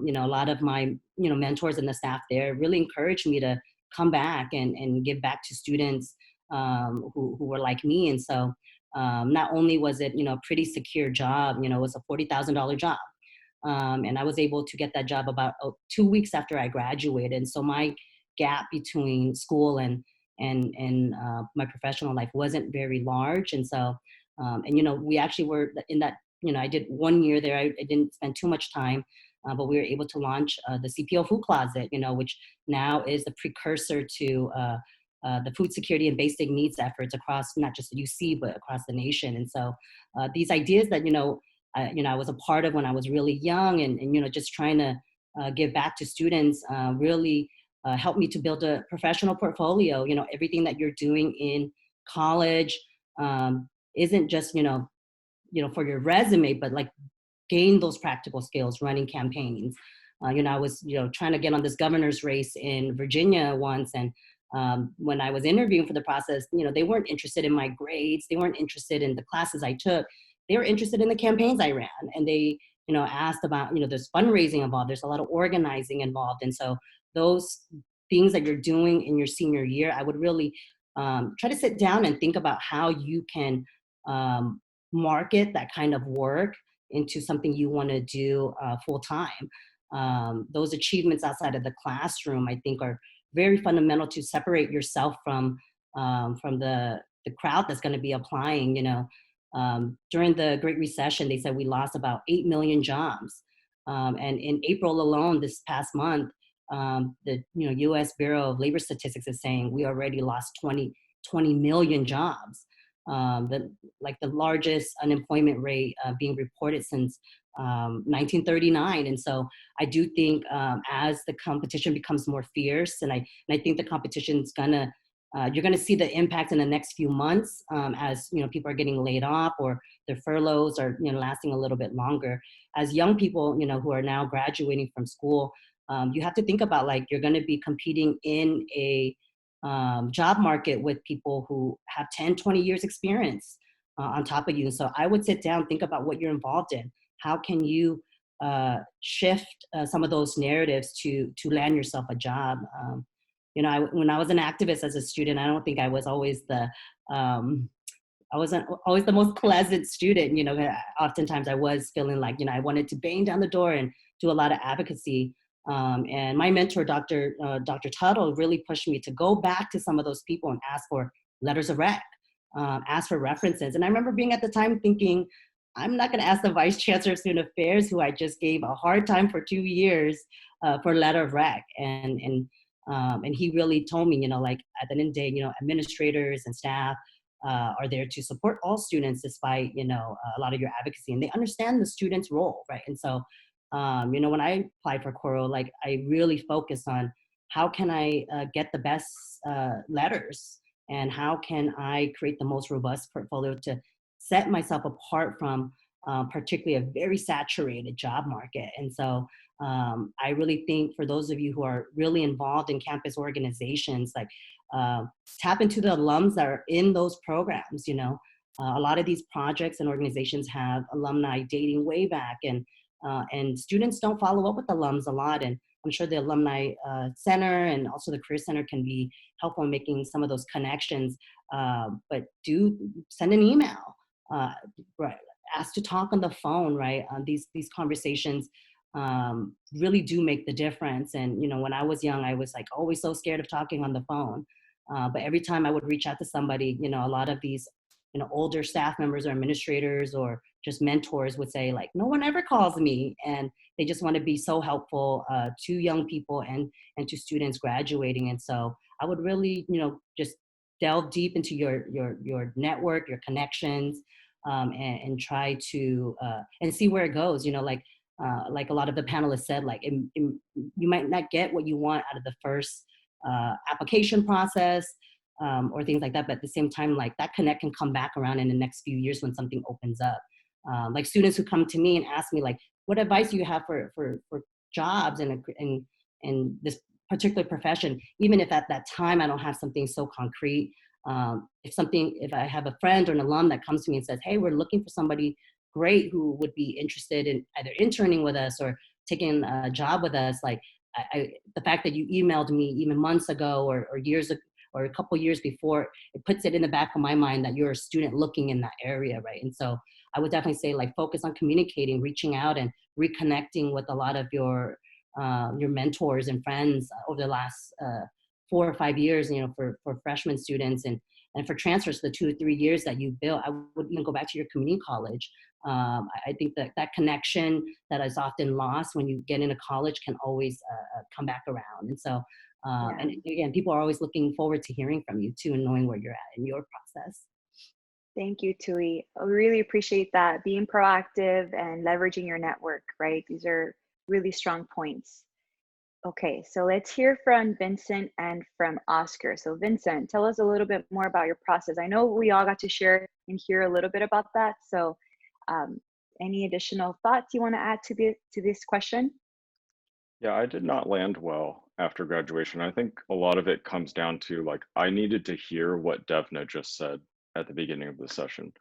you know, a lot of my, you know, mentors and the staff there really encouraged me to come back and give back to students who were like me. And so not only was it, you know, a pretty secure job, you know, it was a $40,000 job. And I was able to get that job about 2 weeks after I graduated. And so my gap between school and my professional life wasn't very large. And so, and, you know, we actually were in that, you know, I did 1 year there. I didn't spend too much time, but we were able to launch the CPO Food Closet, you know, which now is the precursor to the food security and basic needs efforts across not just the UC, but across the nation. And so these ideas that, you know, I was a part of when I was really young and you know, just trying to give back to students really helped me to build a professional portfolio. You know, everything that you're doing in college isn't just, you know, for your resume, but like gain those practical skills running campaigns. You know, I was, you know, trying to get on this governor's race in Virginia once. And when I was interviewing for the process, you know, they weren't interested in my grades. They weren't interested in the classes I took. They were interested in the campaigns I ran. And they, you know, asked about, you know, there's fundraising involved. There's a lot of organizing involved. And so those things that you're doing in your senior year, I would really try to sit down and think about how you can market that kind of work into something you want to do full time. Those achievements outside of the classroom, I think, are very fundamental to separate yourself from the crowd that's going to be applying. You know, during the Great Recession, they said we lost about 8 million jobs. And in April alone, this past month, the U.S. Bureau of Labor Statistics is saying we already lost 20 million jobs. The largest unemployment rate being reported since 1939. And so I do think as the competition becomes more fierce, and I think the competition's gonna, you're gonna see the impact in the next few months as, you know, people are getting laid off or their furloughs are, you know, lasting a little bit longer. As young people, you know, who are now graduating from school, you have to think about, like, you're gonna be competing in a job market with people who have 10, 20 years experience on top of you. So I would sit down, think about what you're involved in. How can you shift some of those narratives to land yourself a job? You know, when I was an activist as a student, I don't think I was always I wasn't always the most pleasant student. You know, oftentimes I was feeling like, you know, I wanted to bang down the door and do a lot of advocacy. And my mentor, Dr. Tuttle, really pushed me to go back to some of those people and ask for letters of rec, ask for references. And I remember being at the time thinking, I'm not going to ask the Vice Chancellor of Student Affairs, who I just gave a hard time for 2 years, for a letter of rec. And he really told me, you know, like, at the end of the day, you know, administrators and staff are there to support all students despite, you know, a lot of your advocacy, and they understand the student's role, right? And so, you know, when I applied for Coro, like, I really focused on how can I get the best letters and how can I create the most robust portfolio to set myself apart from particularly a very saturated job market. And so I really think for those of you who are really involved in campus organizations, like tap into the alums that are in those programs. A lot of these projects and organizations have alumni dating way back, and students don't follow up with alums a lot. And I'm sure the Alumni Center and also the Career Center can be helpful in making some of those connections. But do send an email, right? Ask to talk on the phone, right? These conversations really do make the difference. And when I was young, I was like always so scared of talking on the phone. But every time I would reach out to somebody, a lot of these older staff members or administrators or just mentors would say like, no one ever calls me. And they just want to be so helpful to young people and to students graduating. And so I would really, just delve deep into your network, your connections, and try to, and see where it goes, like a lot of the panelists said, like you might not get what you want out of the first application process, or things like that. But at the same time, like that connect can come back around in the next few years when something opens up. Like students who come to me and ask me like, what advice do you have for jobs in this particular profession? Even if at that time I don't have something so concrete, if I have a friend or an alum that comes to me and says, hey, we're looking for somebody great who would be interested in either interning with us or taking a job with us, like the fact that you emailed me even months ago or years ago, or a couple years before, it puts it in the back of my mind that you're a student looking in that area, right? And so I would definitely say like focus on communicating, reaching out and reconnecting with a lot of your mentors and friends over the last 4 or 5 years, for freshman students and for transfers, the 2 or 3 years that you built. I would even go back to your community college. I think that connection that is often lost when you get into college can always come back around. And so, and again, people are always looking forward to hearing from you too and knowing where you're at in your process.
Thank you, Tui. I really appreciate that. Being proactive and leveraging your network, right? These are really strong points. Okay, so let's hear from Vincent and from Oscar. So Vincent, tell us a little bit more about your process. I know we all got to share and hear a little bit about that. So any additional thoughts you want to add to this question?
Yeah, I did not land well after graduation. I think a lot of it comes down to like, I needed to hear what Devna just said at the beginning of the session,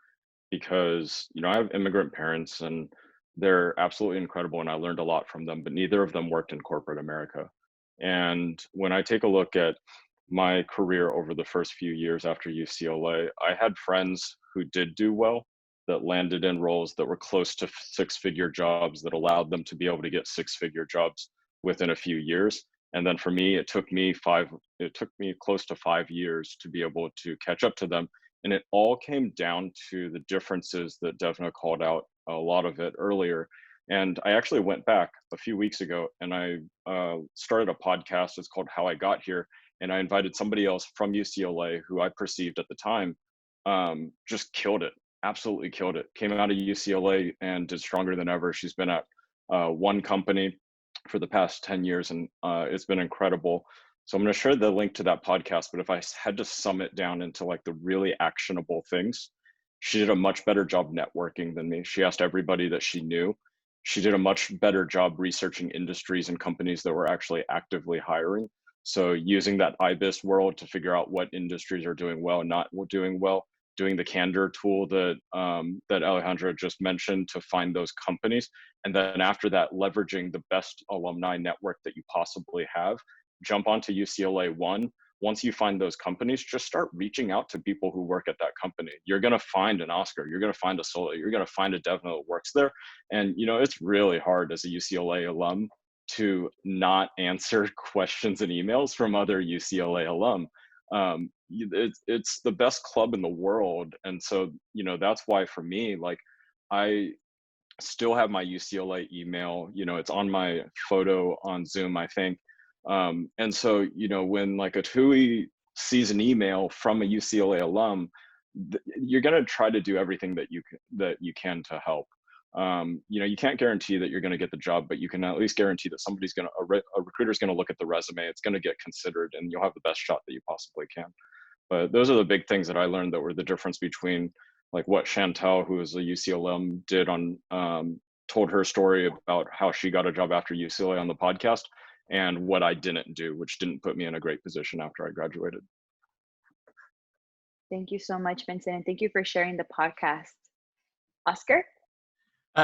because, I have immigrant parents and they're absolutely incredible and I learned a lot from them, but neither of them worked in corporate America. And when I take a look at my career over the first few years after UCLA, I had friends who did do well, that landed in roles that were close to 6-figure jobs that allowed them to be able to get 6-figure jobs within a few years. And then for me, it took me close to 5 years to be able to catch up to them. And it all came down to the differences that Devna called out a lot of it earlier. And I actually went back a few weeks ago and I started a podcast. It's called How I Got Here. And I invited somebody else from UCLA who I perceived at the time just killed it, absolutely killed it. Came out of UCLA and did stronger than ever. She's been at one company for the past 10 years and it's been incredible. So I'm going to share the link to that podcast, but if I had to sum it down into like the really actionable things, she did a much better job networking than me. She asked everybody that she knew. She did a much better job researching industries and companies that were actually actively hiring. So using that IBIS world to figure out what industries are doing well and not doing well, doing the Candor tool that Alejandra just mentioned to find those companies. And then after that, leveraging the best alumni network that you possibly have. Jump onto UCLA One. Once you find those companies, just start reaching out to people who work at that company. You're going to find an Oscar, you're going to find a Soleil, you're going to find a Devna that works there. And, it's really hard as a UCLA alum to not answer questions and emails from other UCLA alum. It's the best club in the world. And so, that's why for me, like I still have my UCLA email, it's on my photo on Zoom, I think. And so, when like a TUI sees an email from a UCLA alum, you're going to try to do everything that you can to help. You can't guarantee that you're going to get the job, but you can at least guarantee that a recruiter's going to look at the resume. It's going to get considered and you'll have the best shot that you possibly can. But those are the big things that I learned that were the difference between like what Chantel, who is a UC alum, did on, told her story about how she got a job after UCLA on the podcast, and what I didn't do, which didn't put me in a great position after I graduated.
Thank you so much, Vincent, and thank you for sharing the podcast. Oscar?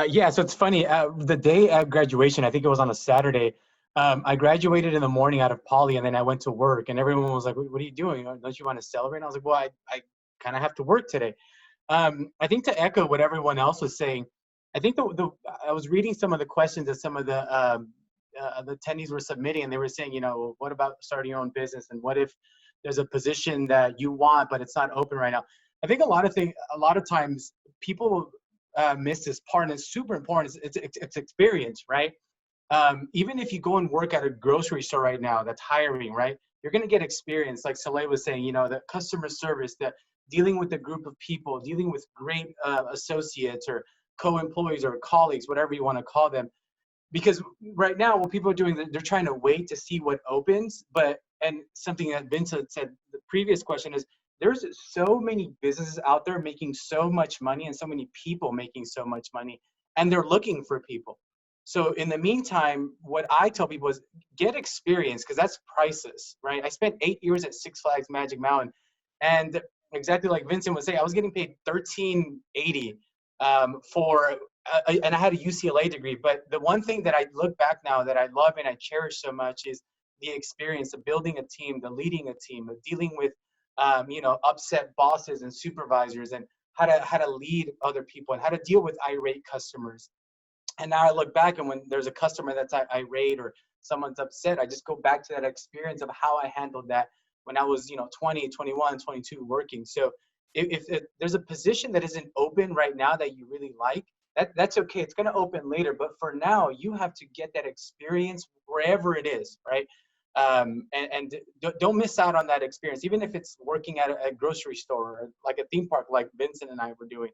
Yeah, so it's funny. The day at graduation, I think it was on a Saturday, I graduated in the morning out of poly, and then I went to work, and everyone was like, what are you doing? Don't you want to celebrate? And I was like, well, I kind of have to work today. I think to echo what everyone else was saying, I think I was reading some of the questions that some of the attendees were submitting, and they were saying, you know, what about starting your own business? And what if there's a position that you want, but it's not open right now? I think a lot of times people miss this part, and it's super important. It's experience, right? Even if you go and work at a grocery store right now that's hiring, right? You're going to get experience. Like Soleil was saying, you know, the customer service, the dealing with a group of people, dealing with great associates or co-employees or colleagues, whatever you want to call them. Because right now, what people are doing, they're trying to wait to see what opens. And something that Vincent said, the previous question is, there's so many businesses out there making so much money, and so many people making so much money, and they're looking for people. So in the meantime, what I tell people is get experience, because that's priceless, right? I spent 8 years at Six Flags Magic Mountain, and exactly like Vincent was saying, I was getting paid $13.80 and I had a UCLA degree. But the one thing that I look back now that I love and I cherish so much is the experience of building a team, the leading a team, of dealing with you know, upset bosses and supervisors, and how to lead other people, and how to deal with irate customers. And now I look back, and when there's a customer that's irate or someone's upset, I just go back to that experience of how I handled that when I was, you know, 20, 21, 22 working. So if there's a position that isn't open right now that you really like, that's okay. It's going to open later. But for now, you have to get that experience wherever it is, right? And don't miss out on that experience, even if it's working at a grocery store or like a theme park like Vincent and I were doing.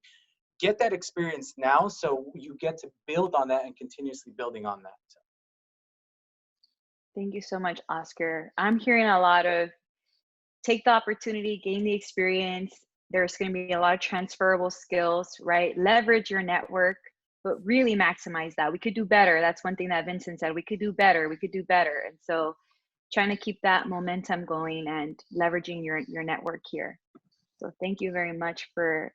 Get that experience now so you get to build on that and continuously building on that. So.
Thank you so much, Oscar. I'm hearing a lot of take the opportunity, gain the experience. There's going to be a lot of transferable skills, right? Leverage your network, but really maximize that. We could do better. That's one thing that Vincent said. We could do better. We could do better. And so trying to keep that momentum going and leveraging your network here. So thank you very much for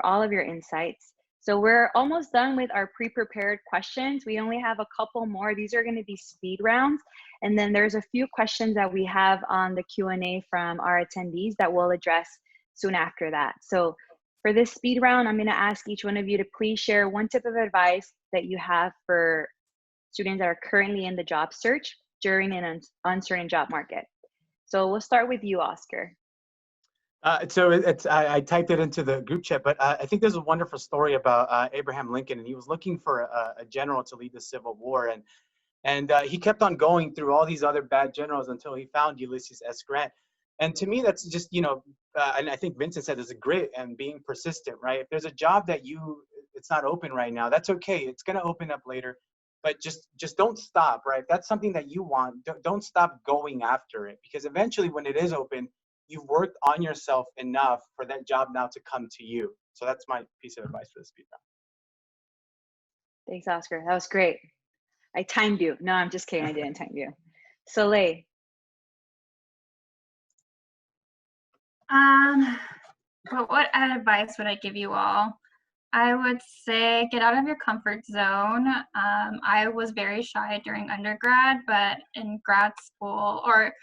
all of your insights. So we're almost done with our pre-prepared questions. We only have a couple more. These are going to be speed rounds. And then there's a few questions that we have on the Q&A from our attendees that we'll address soon after that. So for this speed round, I'm going to ask each one of you to please share one tip of advice that you have for students that are currently in the job search during an uncertain job market. So we'll start with you, Oscar.
So I typed it into the group chat, but I think there's a wonderful story about Abraham Lincoln, and he was looking for a general to lead the Civil War, and he kept on going through all these other bad generals until he found Ulysses S. Grant. And to me, that's just, you know, and I think Vincent said there's a grit and being persistent, right? If there's a job that it's not open right now, that's okay. It's going to open up later, but just don't stop, right? If that's something that you want, don't stop going after it, because eventually when it is open, you've worked on yourself enough for that job now to come to you. So that's my piece of advice for the speed round.
Thanks, Oscar. That was great. I timed you. No, I'm just kidding. I didn't time you. Soleil.
But what advice would I give you all? I would say get out of your comfort zone. I was very shy during undergrad, but in grad school, or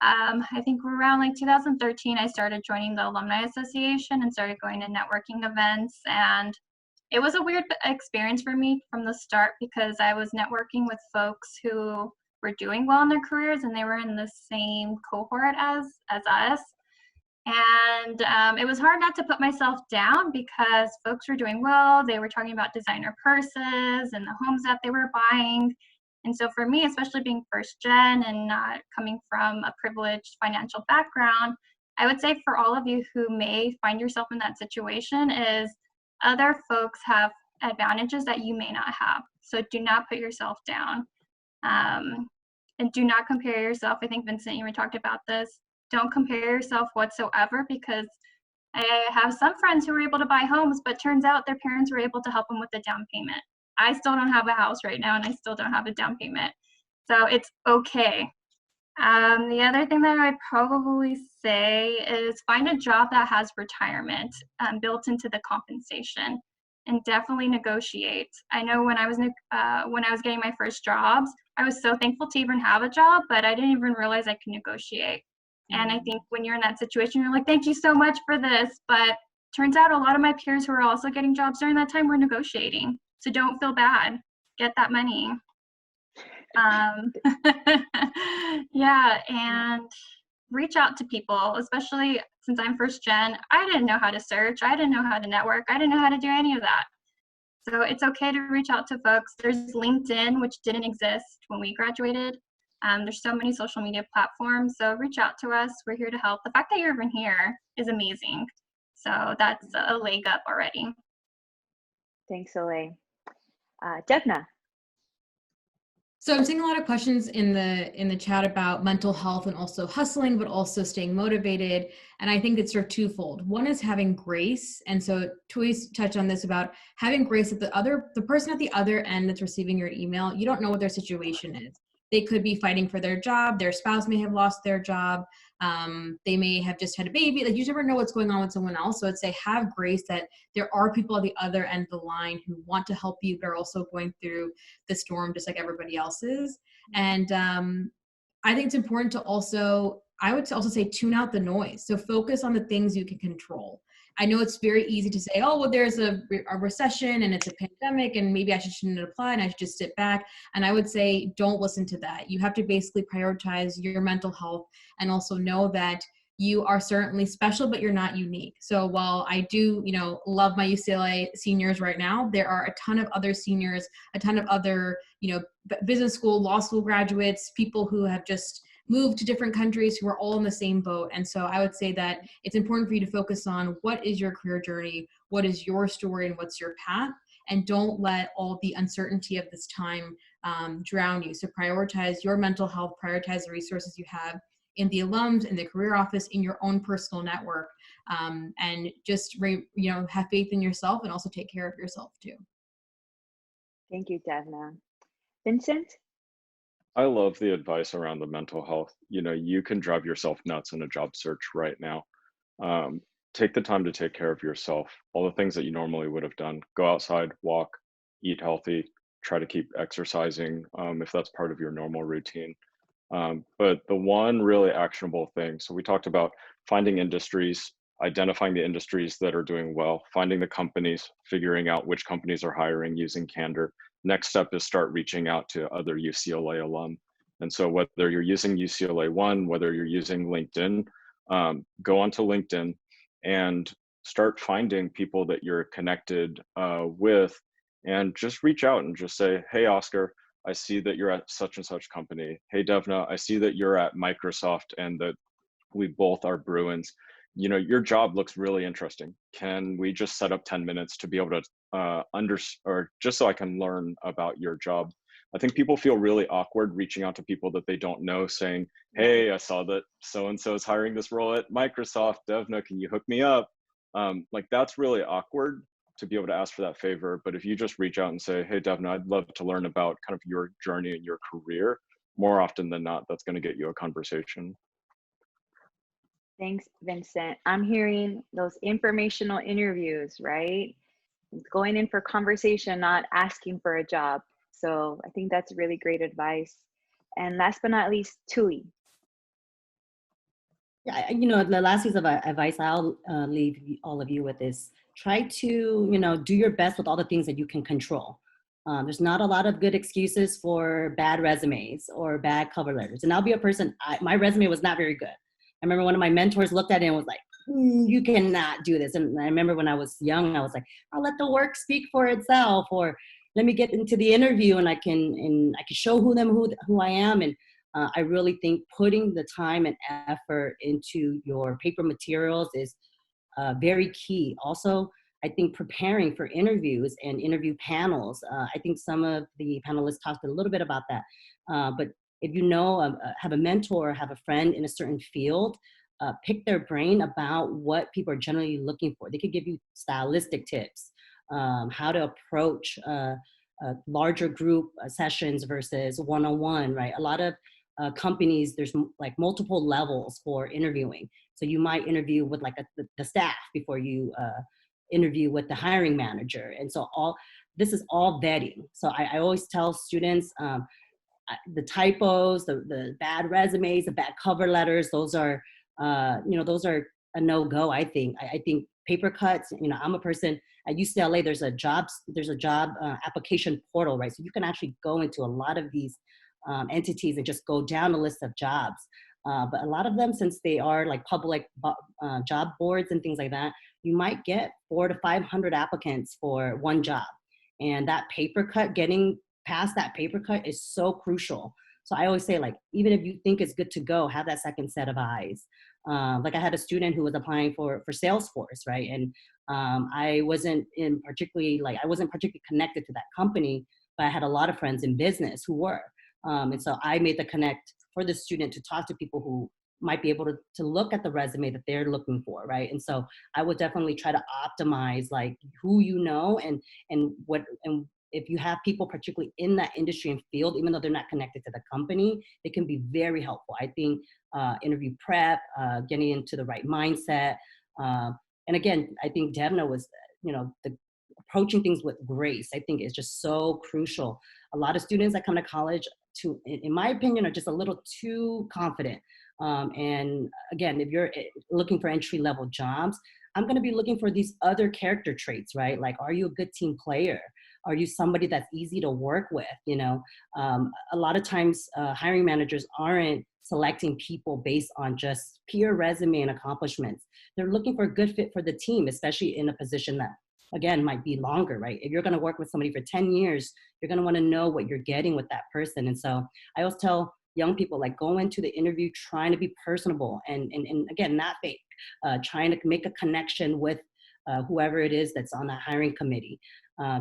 I think around like 2013, I started joining the Alumni Association and started going to networking events. And it was a weird experience for me from the start, because I was networking with folks who were doing well in their careers, and they were in the same cohort as us. And it was hard not to put myself down, because folks were doing well. They were talking about designer purses and the homes that they were buying. And so for me, especially being first gen and not coming from a privileged financial background, I would say for all of you who may find yourself in that situation is other folks have advantages that you may not have. So do not put yourself down, and do not compare yourself. I think Vincent, you were talking about this. Don't compare yourself whatsoever, because I have some friends who were able to buy homes, but turns out their parents were able to help them with the down payment. I still don't have a house right now, and I still don't have a down payment. So it's okay. The other thing that I'd probably say is find a job that has retirement built into the compensation, and definitely negotiate. I know when I was getting my first jobs, I was so thankful to even have a job, but I didn't even realize I could negotiate. And I think when you're in that situation, you're like, thank you so much for this. But turns out a lot of my peers who are also getting jobs during that time were negotiating. So don't feel bad. Get that money. Yeah, and reach out to people, especially since I'm first gen. I didn't know how to search. I didn't know how to network. I didn't know how to do any of that. So it's okay to reach out to folks. There's LinkedIn, which didn't exist when we graduated. There's so many social media platforms. So reach out to us. We're here to help. The fact that you're even here is amazing. So that's a leg up already.
Thanks, Soleil. Deafna.
So I'm seeing a lot of questions in the chat about mental health and also hustling, but also staying motivated. And I think it's sort of twofold. One is having grace. And so Tui's touched on this about having grace that the person at the other end that's receiving your email, you don't know what their situation is. They could be fighting for their job. Their spouse may have lost their job. They may have just had a baby. Like, you never know what's going on with someone else. So I'd say have grace that there are people at the other end of the line who want to help you, but are also going through the storm just like everybody else is. And I think it's important to I would also say tune out the noise. So focus on the things you can control. I know it's very easy to say, oh, well, there's a recession and it's a pandemic and maybe I shouldn't apply and I should just sit back. And I would say, don't listen to that. You have to basically prioritize your mental health and also know that you are certainly special, but you're not unique. So while I do, love my UCLA seniors right now, there are a ton of other seniors, a ton of other, business school, law school graduates, people who have just moved to different countries who are all in the same boat. And so I would say that it's important for you to focus on what is your career journey, what is your story, and what's your path, and don't let all the uncertainty of this time drown you. So prioritize your mental health, prioritize the resources you have in the alums, in the career office, in your own personal network, and just have faith in yourself and also take care of yourself too.
Thank you, Deafna. Vincent?
I love the advice around the mental health. You can drive yourself nuts in a job search right now. Take the time to take care of yourself. All the things that you normally would have done. Go outside, walk, eat healthy, try to keep exercising if that's part of your normal routine. But the one really actionable thing, so we talked about finding industries, identifying the industries that are doing well, finding the companies, figuring out which companies are hiring using Candor. Next step is start reaching out to other UCLA alum. And so whether you're using UCLA One, whether you're using LinkedIn, go onto LinkedIn and start finding people that you're connected with, and just reach out and just say, hey, Oscar, I see that you're at such and such company. Hey, Deafna, I see that you're at Microsoft and that we both are Bruins. Your job looks really interesting. Can we just set up 10 minutes to be able to or just so I can learn about your job? I think people feel really awkward reaching out to people that they don't know, saying, hey, I saw that so-and-so is hiring this role at Microsoft. Deafna, can you hook me up? That's really awkward to be able to ask for that favor. But if you just reach out and say, hey, Deafna, I'd love to learn about kind of your journey and your career, more often than not, that's going to get you a conversation.
Thanks, Vincent. I'm hearing those informational interviews, right? It's going in for conversation, not asking for a job. So I think that's really great advice. And last but not least, Tui.
Yeah, the last piece of advice I'll leave all of you with is try to, do your best with all the things that you can control. There's not a lot of good excuses for bad resumes or bad cover letters. And I'll be a person, my resume was not very good. I remember one of my mentors looked at it and was like, you cannot do this. And I remember when I was young, I was like, I'll let the work speak for itself, or let me get into the interview and I can show who I am. And I really think putting the time and effort into your paper materials is very key. Also, I think preparing for interviews and interview panels, I think some of the panelists talked a little bit about that. But if have a mentor, have a friend in a certain field, pick their brain about what people are generally looking for. They could give you stylistic tips, how to approach larger group sessions versus one-on-one, right? A lot of companies, there's like multiple levels for interviewing. So you might interview with like the staff before you interview with the hiring manager. And so this is all vetting. So I always tell students, the typos, the bad resumes, the bad cover letters, those are, those are a no-go, I think. I think paper cuts, I'm a person at UCLA, there's a job application portal, right? So you can actually go into a lot of these entities and just go down a list of jobs. But a lot of them, since they are like public job boards and things like that, you might get 400 to 500 applicants for one job. And that paper cut, getting past that paper cut is so crucial. So I always say, like, even if you think it's good to go, have that second set of eyes. Like I had a student who was applying for Salesforce, right? And I wasn't particularly connected to that company, but I had a lot of friends in business who were. And so I made the connect for the student to talk to people who might be able to look at the resume that they're looking for, right? And so I would definitely try to optimize like who you know and if you have people particularly in that industry and field, even though they're not connected to the company, it can be very helpful. I think interview prep, getting into the right mindset. And again, I think Devna was, approaching things with grace, I think is just so crucial. A lot of students that come to college, in my opinion, are just a little too confident. And again, if you're looking for entry-level jobs, I'm going to be looking for these other character traits, right? Like, are you a good team player? Are you somebody that's easy to work with? A lot of times hiring managers aren't selecting people based on just pure resume and accomplishments. They're looking for a good fit for the team, especially in a position that, again, might be longer, right? If you're going to work with somebody for 10 years, you're going to want to know what you're getting with that person. And so I always tell young people, like, go into the interview trying to be personable and again, not fake, trying to make a connection with whoever it is that's on that hiring committee,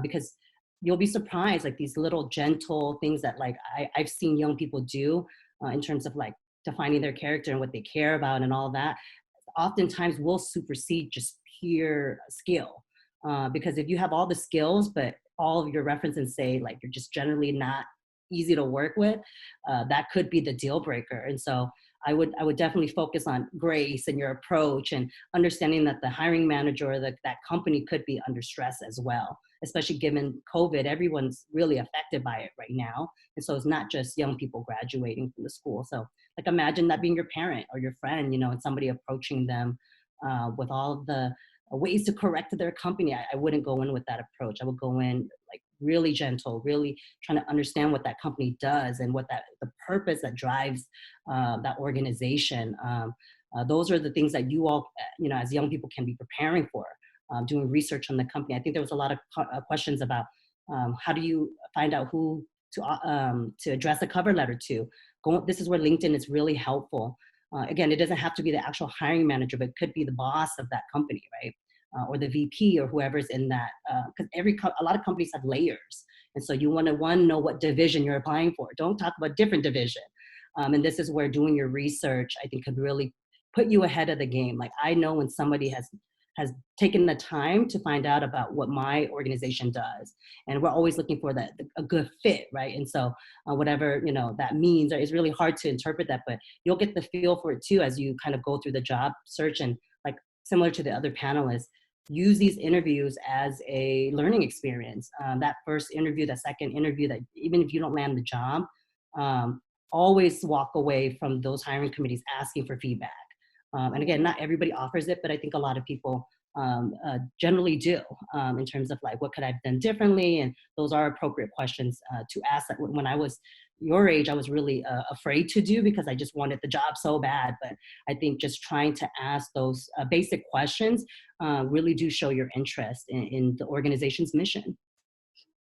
because you'll be surprised, like these little gentle things that like I've seen young people do in terms of like defining their character and what they care about and all that, oftentimes will supersede just pure skill. Because if you have all the skills, but all of your references say like you're just generally not easy to work with, that could be the deal breaker. And so I would definitely focus on grace and your approach and understanding that the hiring manager or that company could be under stress as well, especially given COVID. Everyone's really affected by it right now. And so it's not just young people graduating from the school. So like imagine that being your parent or your friend, and somebody approaching them with all of the ways to correct their company. I wouldn't go in with that approach. I would go in like really gentle, really trying to understand what that company does and what the purpose that drives that organization. Those are the things that you all, as young people can be preparing for, doing research on the company. I think there was a lot of questions about how do you find out who to address a cover letter to. This is where LinkedIn is really helpful. Again, it doesn't have to be the actual hiring manager, but it could be the boss of that company, right? Or the VP or whoever's in that, because a lot of companies have layers. And so you want to, know what division you're applying for. Don't talk about different division. And this is where doing your research, I think, could really put you ahead of the game. Like I know when somebody has taken the time to find out about what my organization does. And we're always looking for a good fit, right? And so whatever, that means, it's really hard to interpret that, but you'll get the feel for it too as you kind of go through the job search. And like similar to the other panelists, use these interviews as a learning experience. That first interview, that second interview, that even if you don't land the job, always walk away from those hiring committees asking for feedback. And again, not everybody offers it, but I think a lot of people generally do in terms of like, what could I have done differently? And those are appropriate questions to ask. That when I was your age, I was really afraid to do because I just wanted the job so bad. But I think just trying to ask those basic questions really do show your interest in the organization's mission.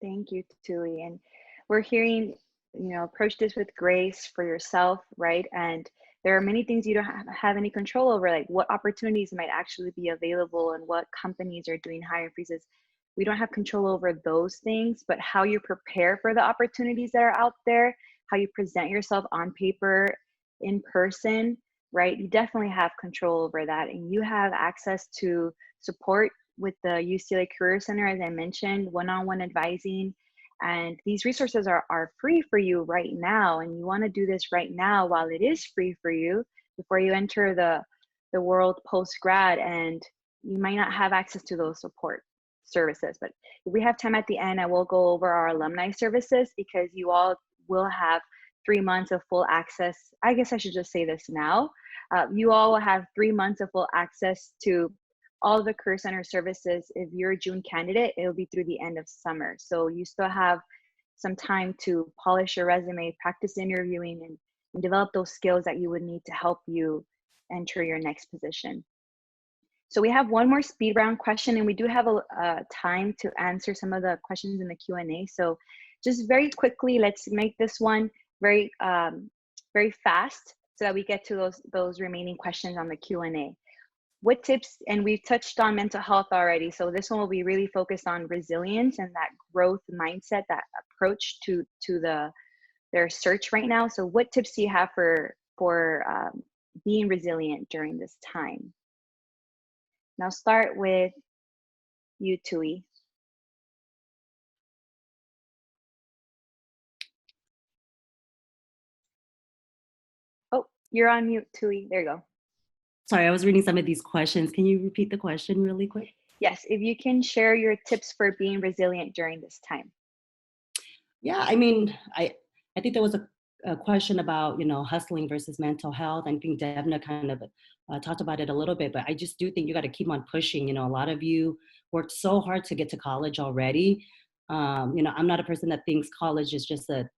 Thank you, Tui. And we're hearing, approach this with grace for yourself, right? And there are many things you don't have any control over, like what opportunities might actually be available and what companies are doing hiring freezes. We don't have control over those things, but how you prepare for the opportunities that are out there, how you present yourself on paper, in person, right? You definitely have control over that, and you have access to support with the UCLA Career Center, as I mentioned, one-on-one advising. And these resources are free for you right now, and you want to do this right now while it is free for you before you enter the world post-grad, and you might not have access to those support services. But if we have time at the end, I will go over our alumni services, because you all will have 3 months of full access. I guess I should just say this now. You all will have 3 months of full access to all the Career Center services. If you're a June candidate, it'll be through the end of summer. So you still have some time to polish your resume, practice interviewing, and develop those skills that you would need to help you enter your next position. So we have one more speed round question, and we do have a time to answer some of the questions in the Q&A. So just very quickly, let's make this one very fast so that we get to those remaining questions on the Q&A. What tips, and we've touched on mental health already, so this one will be really focused on resilience and that growth mindset, that approach to their search right now. So what tips do you have for being resilient during this time? And I'll start with you, Tui. Oh, you're on mute, Tui. There you go.
Sorry, I was reading some of these questions. Can you repeat the question really quick?
Yes, if you can share your tips for being resilient during this time.
Yeah, I mean, I think there was a question about, hustling versus mental health. I think Devna kind of talked about it a little bit, but I just do think you got to keep on pushing. A lot of you worked so hard to get to college already. I'm not a person that thinks college is just a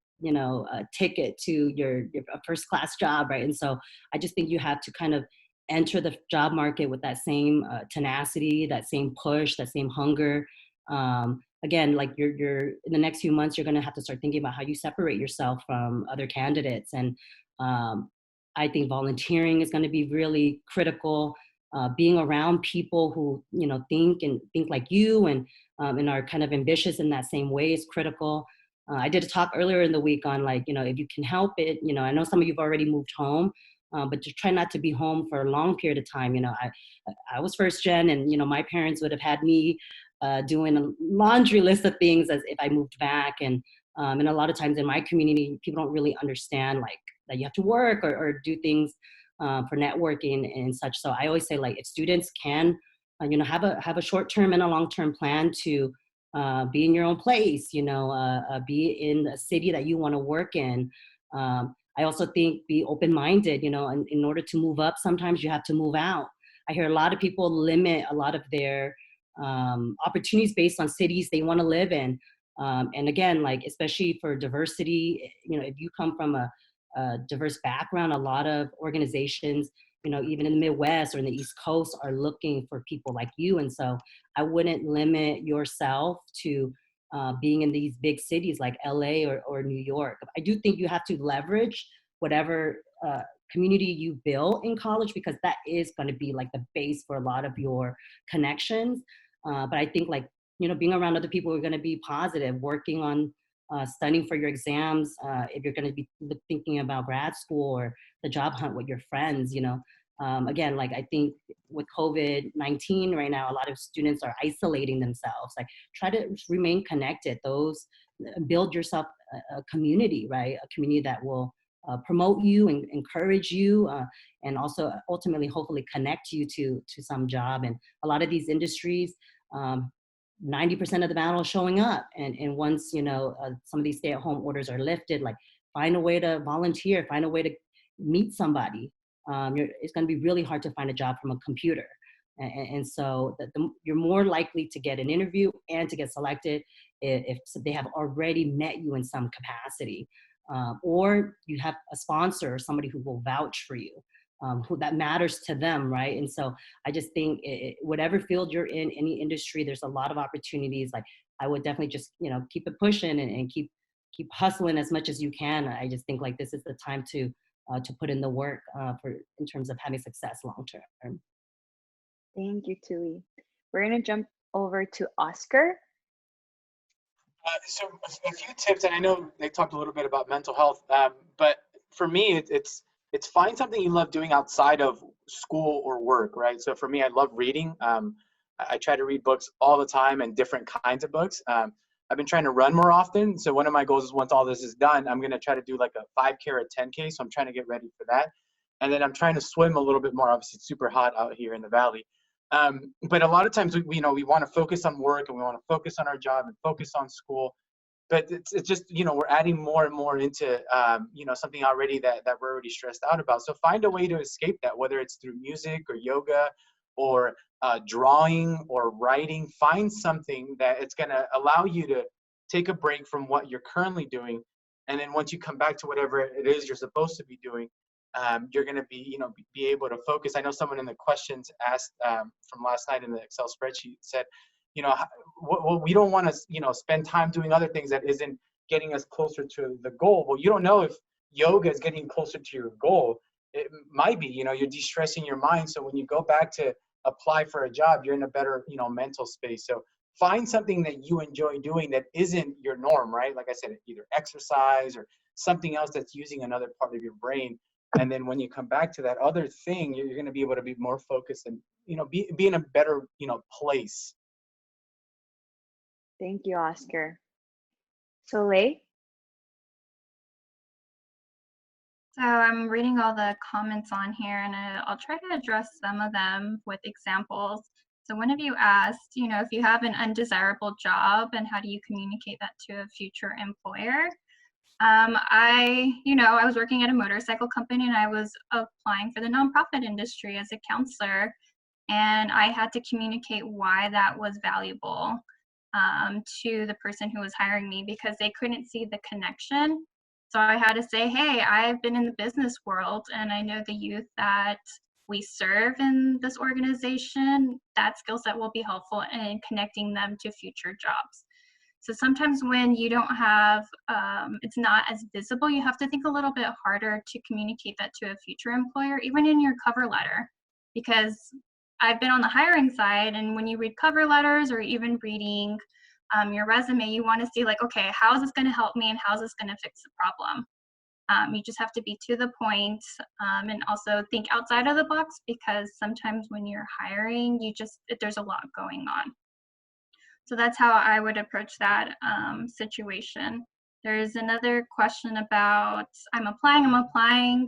ticket to your first class job, right? And so I just think you have to kind of enter the job market with that same tenacity, that same push, that same hunger. Again, like you're in the next few months, you're going to have to start thinking about how you separate yourself from other candidates. And I think volunteering is going to be really critical. Being around people who, think like you and are kind of ambitious in that same way is critical. I did a talk earlier in the week on if you can help it, I know some of you've already moved home, but just try not to be home for a long period of time. I was first gen, and my parents would have had me doing a laundry list of things as if I moved back. And a lot of times in my community, people don't really understand that you have to work or do things for networking and such. So I always say if students can, have a short-term and a long-term plan to be in your own place, be in a city that you want to work in. I also think be open-minded, in order to move up, sometimes you have to move out. I hear a lot of people limit a lot of their opportunities based on cities they want to live in. And again, especially for diversity, if you come from a diverse background, a lot of organizations, even in the Midwest or in the East Coast are looking for people like you. And so I wouldn't limit yourself to being in these big cities like LA or New York. I do think you have to leverage whatever community you build in college, because that is going to be the base for a lot of your connections. But I think being around other people who are going to be positive, working on studying for your exams, if you're going to be thinking about grad school or the job hunt with your friends, again, I think with COVID-19 right now, a lot of students are isolating themselves. Try to remain connected. Build yourself a community, right? A community that will promote you and encourage you, and also ultimately, hopefully connect you to some job. And a lot of these industries, 90% of the battle is showing up. And once, some of these stay-at-home orders are lifted, find a way to volunteer, find a way to meet somebody. It's going to be really hard to find a job from a computer. And so you're more likely to get an interview and to get selected if they have already met you in some capacity. Or you have a sponsor or somebody who will vouch for you, who that matters to them, right? And so I just think whatever field you're in, any industry, there's a lot of opportunities. I would definitely just, keep it pushing and keep hustling as much as you can. I just think this is the time to put in the work in terms of having success long term.
Thank you, Tui. We're going to jump over to Oscar.
So a few tips, and I know they talked a little bit about mental health, but for me, it's it's find something you love doing outside of school or work, right? So for me, I love reading. I try to read books all the time and different kinds of books. I've been trying to run more often. So one of my goals is once all this is done, I'm going to try to do like a 5K or a 10K. So I'm trying to get ready for that. And then I'm trying to swim a little bit more. Obviously, it's super hot out here in the valley. But a lot of times, we want to focus on work and we want to focus on our job and focus on school. But it's just, we're adding more and more into, something already that we're already stressed out about. So find a way to escape that, whether it's through music or yoga or drawing or writing. Find something that it's going to allow you to take a break from what you're currently doing. And then once you come back to whatever it is you're supposed to be doing, you're going to be able to focus. I know someone in the questions asked from last night in the Excel spreadsheet said, we don't want to, spend time doing other things that isn't getting us closer to the goal. Well, you don't know if yoga is getting closer to your goal. It might be, you're de-stressing your mind. So when you go back to apply for a job, you're in a better, mental space. So find something that you enjoy doing that isn't your norm, right? Like I said, either exercise or something else that's using another part of your brain. And then when you come back to that other thing, you're going to be able to be more focused and, be in a better, place.
Thank you, Oscar. Soleil?
So I'm reading all the comments on here, and I'll try to address some of them with examples. So one of you asked, if you have an undesirable job, and how do you communicate that to a future employer? I was working at a motorcycle company, and I was applying for the nonprofit industry as a counselor, and I had to communicate why that was valuable to the person who was hiring me, because they couldn't see the connection. So I had to say, hey, I've been in the business world and I know the youth that we serve in this organization, that skill set will be helpful in connecting them to future jobs. So sometimes when you don't have, it's not as visible, you have to think a little bit harder to communicate that to a future employer, even in your cover letter, because I've been on the hiring side, and when you read cover letters or even reading your resume, you want to see like, okay, how is this going to help me and how is this going to fix the problem? You just have to be to the point, and also think outside of the box, because sometimes when you're hiring, there's a lot going on. So that's how I would approach that situation. There's another question about, I'm applying.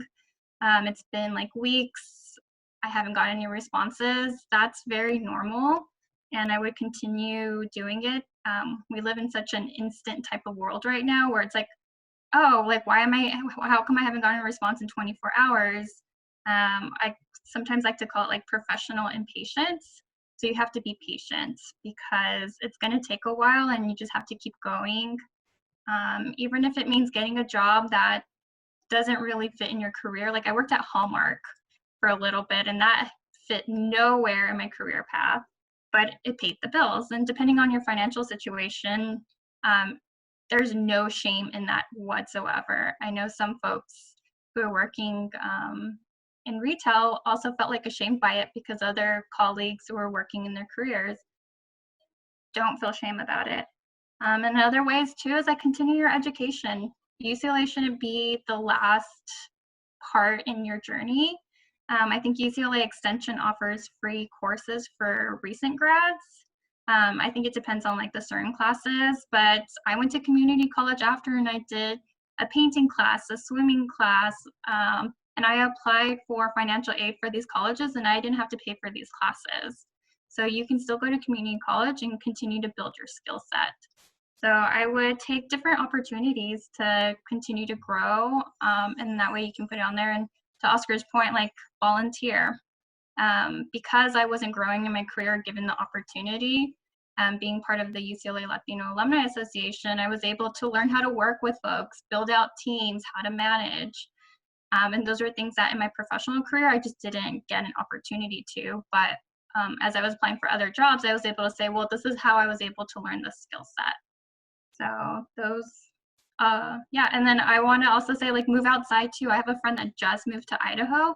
It's been like weeks. I haven't got any responses. That's very normal, and I would continue doing it. We live in such an instant type of world right now where it's like, oh, like, how come I haven't gotten a response in 24 hours? I sometimes like to call it like professional impatience. So you have to be patient because it's going to take a while and you just have to keep going. Even if it means getting a job that doesn't really fit in your career. Like I worked at Hallmark for a little bit and that fit nowhere in my career path, but it paid the bills. And depending on your financial situation, there's no shame in that whatsoever. I know some folks who are working in retail also felt like ashamed by it because other colleagues who are working in their careers don't feel shame about it. And other ways too is continue your education. UCLA shouldn't be the last part in your journey. I think UCLA Extension offers free courses for recent grads. I think it depends on the certain classes, but I went to community college after and I did a painting class, a swimming class, and I applied for financial aid for these colleges and I didn't have to pay for these classes. So you can still go to community college and continue to build your skill set. So I would take different opportunities to continue to grow, and that way you can put it on there. And to Oscar's point, volunteer. Because I wasn't growing in my career given the opportunity, being part of the UCLA Latino Alumni Association, I was able to learn how to work with folks, build out teams, how to manage. And those are things that in my professional career, I just didn't get an opportunity to. But as I was applying for other jobs, I was able to say, well, this is how I was able to learn this skill set. So those, yeah. And then I want to also say, move outside too. I have a friend that just moved to Idaho,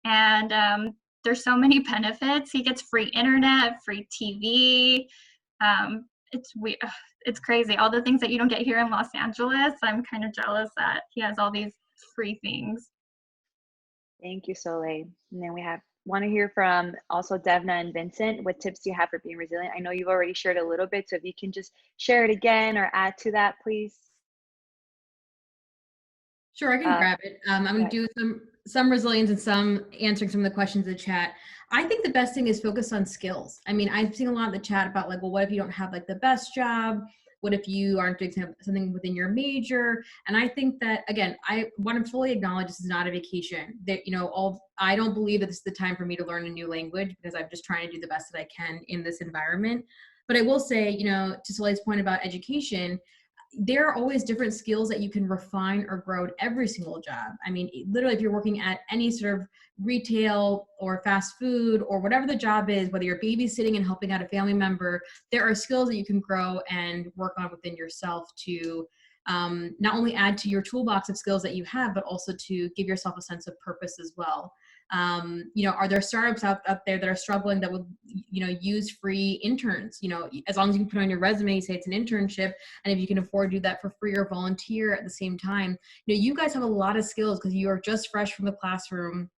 and there's so many benefits. He gets free internet, free TV. It's crazy. All the things that you don't get here in Los Angeles. I'm kind of jealous that he has all these free things.
Thank you, Soleil. And then we want to hear from also Devna and Vincent. What tips do you have for being resilient? I know you've already shared a little bit, so if you can just share it again or add to that, please.
Sure, I can grab it. I'm going to do some resilience and some answering some of the questions in the chat. I think the best thing is focus on skills. I mean, I've seen a lot in the chat about like, well, what if you don't have like the best job? What if you aren't doing something within your major? And I think that, again, I want to fully acknowledge this is not a vacation. That, you know, I don't believe that this is the time for me to learn a new language because I'm just trying to do the best that I can in this environment. But I will say, you know, to Soleil's point about education, there are always different skills that you can refine or grow at every single job. I mean, literally, if you're working at any sort of retail or fast food or whatever the job is, whether you're babysitting and helping out a family member, there are skills that you can grow and work on within yourself to not only add to your toolbox of skills that you have, but also to give yourself a sense of purpose as well. You know, are there startups out there that are struggling that would, you know, use free interns? You know, as long as you can put on your resume, you say it's an internship, and if you can afford to do that for free or volunteer at the same time, you know, you guys have a lot of skills because you are just fresh from the classroom,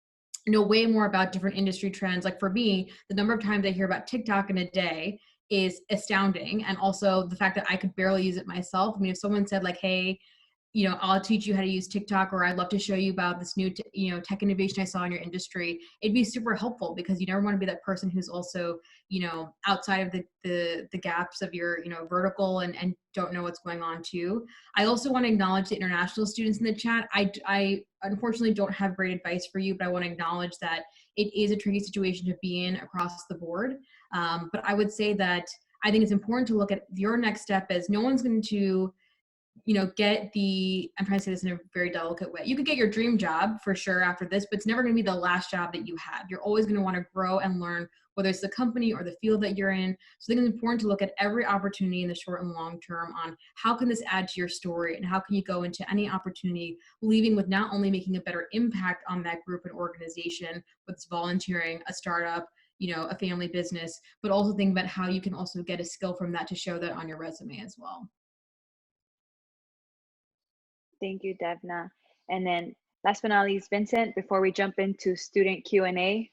know way more about different industry trends. Like for me, the number of times I hear about TikTok in a day is astounding. And also the fact that I could barely use it myself. I mean, if someone said like, hey, you know, I'll teach you how to use TikTok, or I'd love to show you about this new, you know, tech innovation I saw in your industry, it'd be super helpful because you never want to be that person who's also, you know, outside of the gaps of your, you know, vertical and don't know what's going on too. I also want to acknowledge the international students in the chat. I unfortunately don't have great advice for you, but I want to acknowledge that it is a tricky situation to be in across the board. But I would say that I think it's important to look at your next step as no one's going to, you know, get the, I'm trying to say this in a very delicate way. You could get your dream job for sure after this, but it's never going to be the last job that you have. You're always going to want to grow and learn, whether it's the company or the field that you're in. So I think it's important to look at every opportunity in the short and long term on how can this add to your story and how can you go into any opportunity leaving with not only making a better impact on that group and organization, whether it's volunteering, a startup, you know, a family business, but also think about how you can also get a skill from that to show that on your resume as well.
Thank you, Devna. And then last but not least, Vincent, before we jump into student Q&A.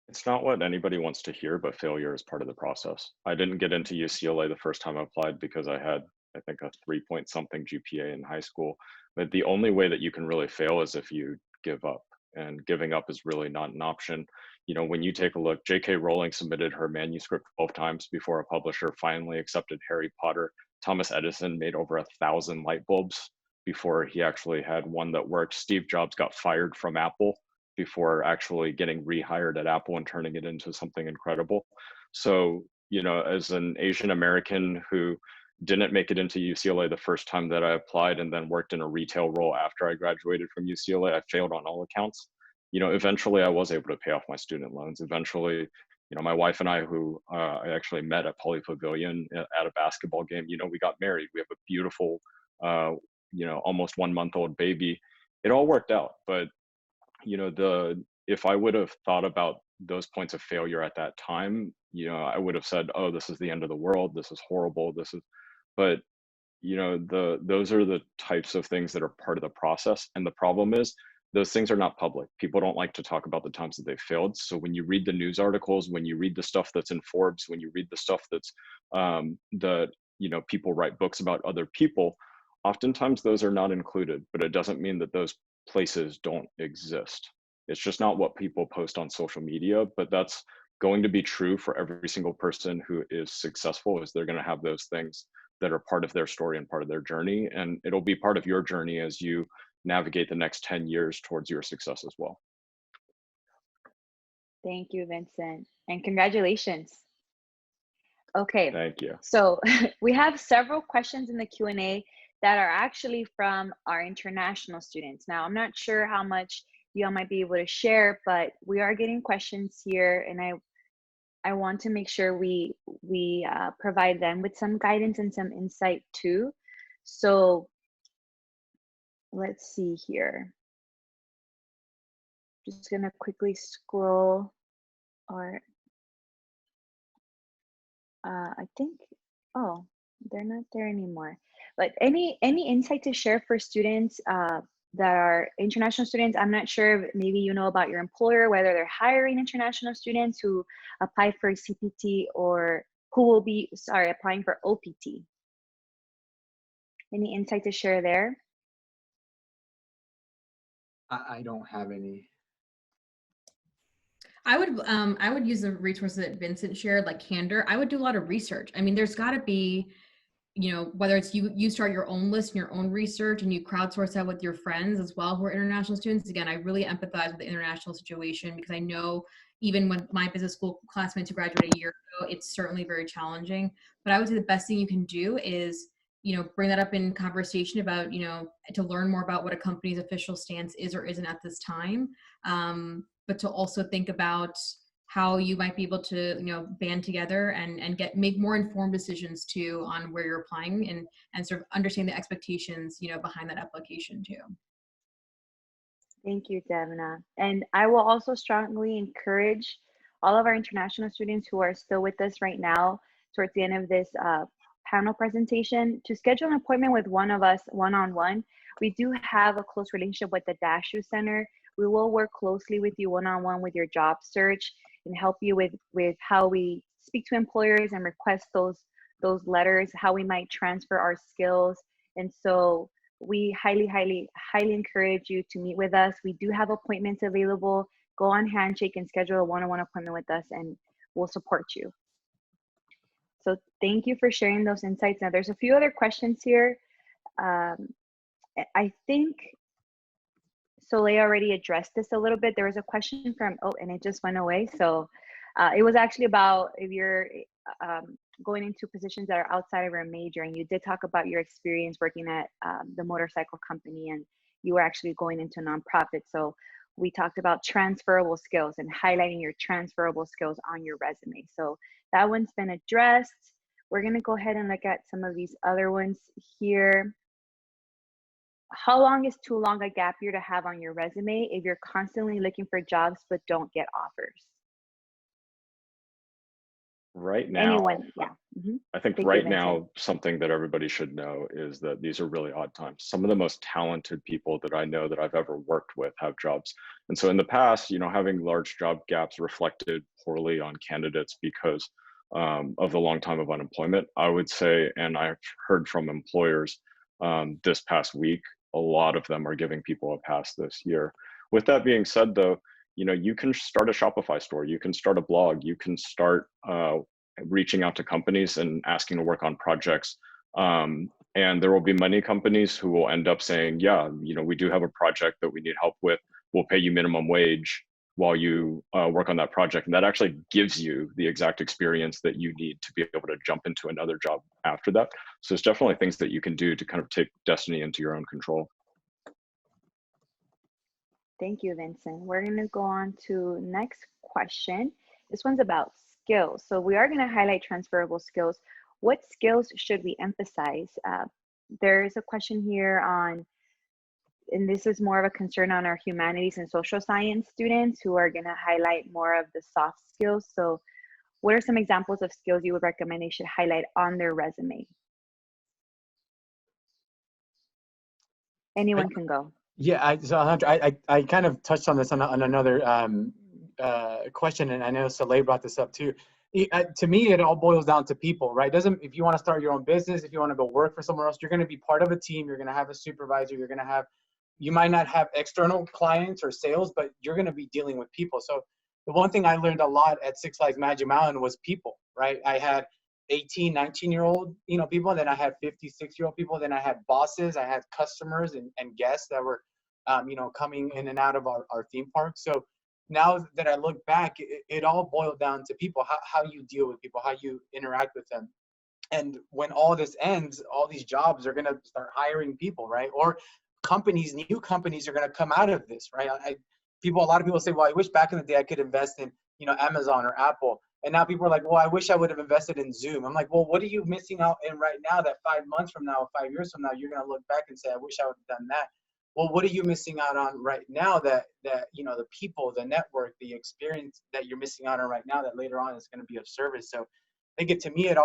It's not what anybody wants to hear, but failure is part of the process. I didn't get into UCLA the first time I applied because I had, I think, a 3-point something GPA in high school. But the only way that you can really fail is if you give up. And giving up is really not an option. You know, when you take a look, J.K. Rowling submitted her manuscript 12 times before a publisher finally accepted Harry Potter. Thomas Edison made over 1,000 light bulbs before he actually had one that worked. Steve Jobs got fired from Apple before actually getting rehired at Apple and turning it into something incredible. So, you know, as an Asian American who didn't make it into UCLA the first time that I applied and then worked in a retail role after I graduated from UCLA, I failed on all accounts. You know, eventually I was able to pay off my student loans. Eventually, you know, my wife and I, who I actually met at Poly Pavilion at a basketball game, you know, we got married. We have a beautiful, you know, almost 1-month-old baby. It all worked out. But, you know, if I would have thought about those points of failure at that time, you know, I would have said, oh, this is the end of the world. This is horrible. But, you know, those are the types of things that are part of the process. And the problem is those things are not public. People don't like to talk about the times that they failed. So when you read the news articles, when you read the stuff that's in Forbes, when you read the stuff that's you know, people write books about other people, oftentimes those are not included, but it doesn't mean that those places don't exist. It's just not what people post on social media, but that's going to be true for every single person who is successful, is they're going to have those things that are part of their story and part of their journey. And it'll be part of your journey as you navigate the next 10 years towards your success as well.
Thank you, Vincent. And congratulations. Okay.
Thank you.
So we have several questions in the Q&A that are actually from our international students. Now, I'm not sure how much you all might be able to share, but we are getting questions here, and I want to make sure we provide them with some guidance and some insight too. So let's see here. Just gonna quickly scroll, or I think, oh, they're not there anymore. But any insight to share for students that are international students. I'm not sure if maybe you know about your employer, whether they're hiring international students who apply for CPT or who will be, sorry, applying for OPT. Any insight to share there?
I don't have any.
I would use the resources that Vincent shared, like Candor. I would do a lot of research. I mean, there's got to be, you know, whether it's you start your own list and your own research and you crowdsource that with your friends as well who are international students. Again, I really empathize with the international situation because I know even when my business school classmates who graduated a year ago, it's certainly very challenging. But I would say the best thing you can do is, you know, bring that up in conversation about, you know, to learn more about what a company's official stance is or isn't at this time. But to also think about how you might be able to, you know, band together and make more informed decisions too on where you're applying and sort of understand the expectations, you know, behind that application too.
Thank you, Devna. And I will also strongly encourage all of our international students who are still with us right now towards the end of this panel presentation to schedule an appointment with one of us one-on-one. We do have a close relationship with the DASHU Center. We will work closely with you one-on-one with your job search and help you with how we speak to employers and request those letters, how we might transfer our skills. And so we highly encourage you to meet with us. We do have appointments available. Go on Handshake and schedule a one-on-one appointment with us and we'll support you. So thank you for sharing those insights. Now there's a few other questions here. I think Soleil already addressed this a little bit. There was a question from, oh, and it just went away. So it was actually about if you're going into positions that are outside of your major, and you did talk about your experience working at the motorcycle company, and you were actually going into nonprofit. So we talked about transferable skills and highlighting your transferable skills on your resume. So that one's been addressed. We're gonna go ahead and look at some of these other ones here. How long is too long a gap year to have on your resume if you're constantly looking for jobs but don't get offers?
Right now,
anyone, yeah.
I think
Thank you,
right
Vincent.
now, something that everybody should know is that these are really odd times. Some of the most talented people that I know that I've ever worked with have jobs. And so in the past, you know, having large job gaps reflected poorly on candidates because of the long time of unemployment, I would say, and I've heard from employers this past week, a lot of them are giving people a pass this year. With that being said, though, you know, you can start a Shopify store, you can start a blog, you can start reaching out to companies and asking to work on projects. And there will be many companies who will end up saying, yeah, you know, we do have a project that we need help with. We'll pay you minimum wage while you work on that project. And that actually gives you the exact experience that you need to be able to jump into another job after that. So it's definitely things that you can do to kind of take destiny into your own control.
Thank you, Vincent. We're going to go on to next question. This one's about skills. So we are going to highlight transferable skills. What skills should we emphasize? There's a question here on, and this is more of a concern on our humanities and social science students who are going to highlight more of the soft skills. So what are some examples of skills you would recommend they should highlight on their resume? Anyone can go.
Yeah, I kind of touched on this on another question, and I know Soleil brought this up too. To me, it all boils down to people, right? If you want to start your own business, if you want to go work for somewhere else, you're going to be part of a team. You're going to have a supervisor. You might not have external clients or sales, but you're going to be dealing with people. So the one thing I learned a lot at Six Flags Magic Mountain was people, right? I had 18, 19-year-old, people. Then I had 56-year-old people. Then I had bosses. I had customers and guests that were, coming in and out of our theme park. So now that I look back, it all boiled down to people, how you deal with people, how you interact with them. And when all this ends, all these jobs are going to start hiring people, right? Or new companies are going to come out of this, right? A lot of people say, well, I wish back in the day I could invest in, Amazon or Apple. And now people are like, well, I wish I would have invested in Zoom. I'm like, well, what are you missing out in right now that 5 months from now, 5 years from now, you're going to look back and say, I wish I would have done that. Well, what are you missing out on right now that the people, the network, the experience that you're missing out on right now that later on is going to be of service? So I think to me, it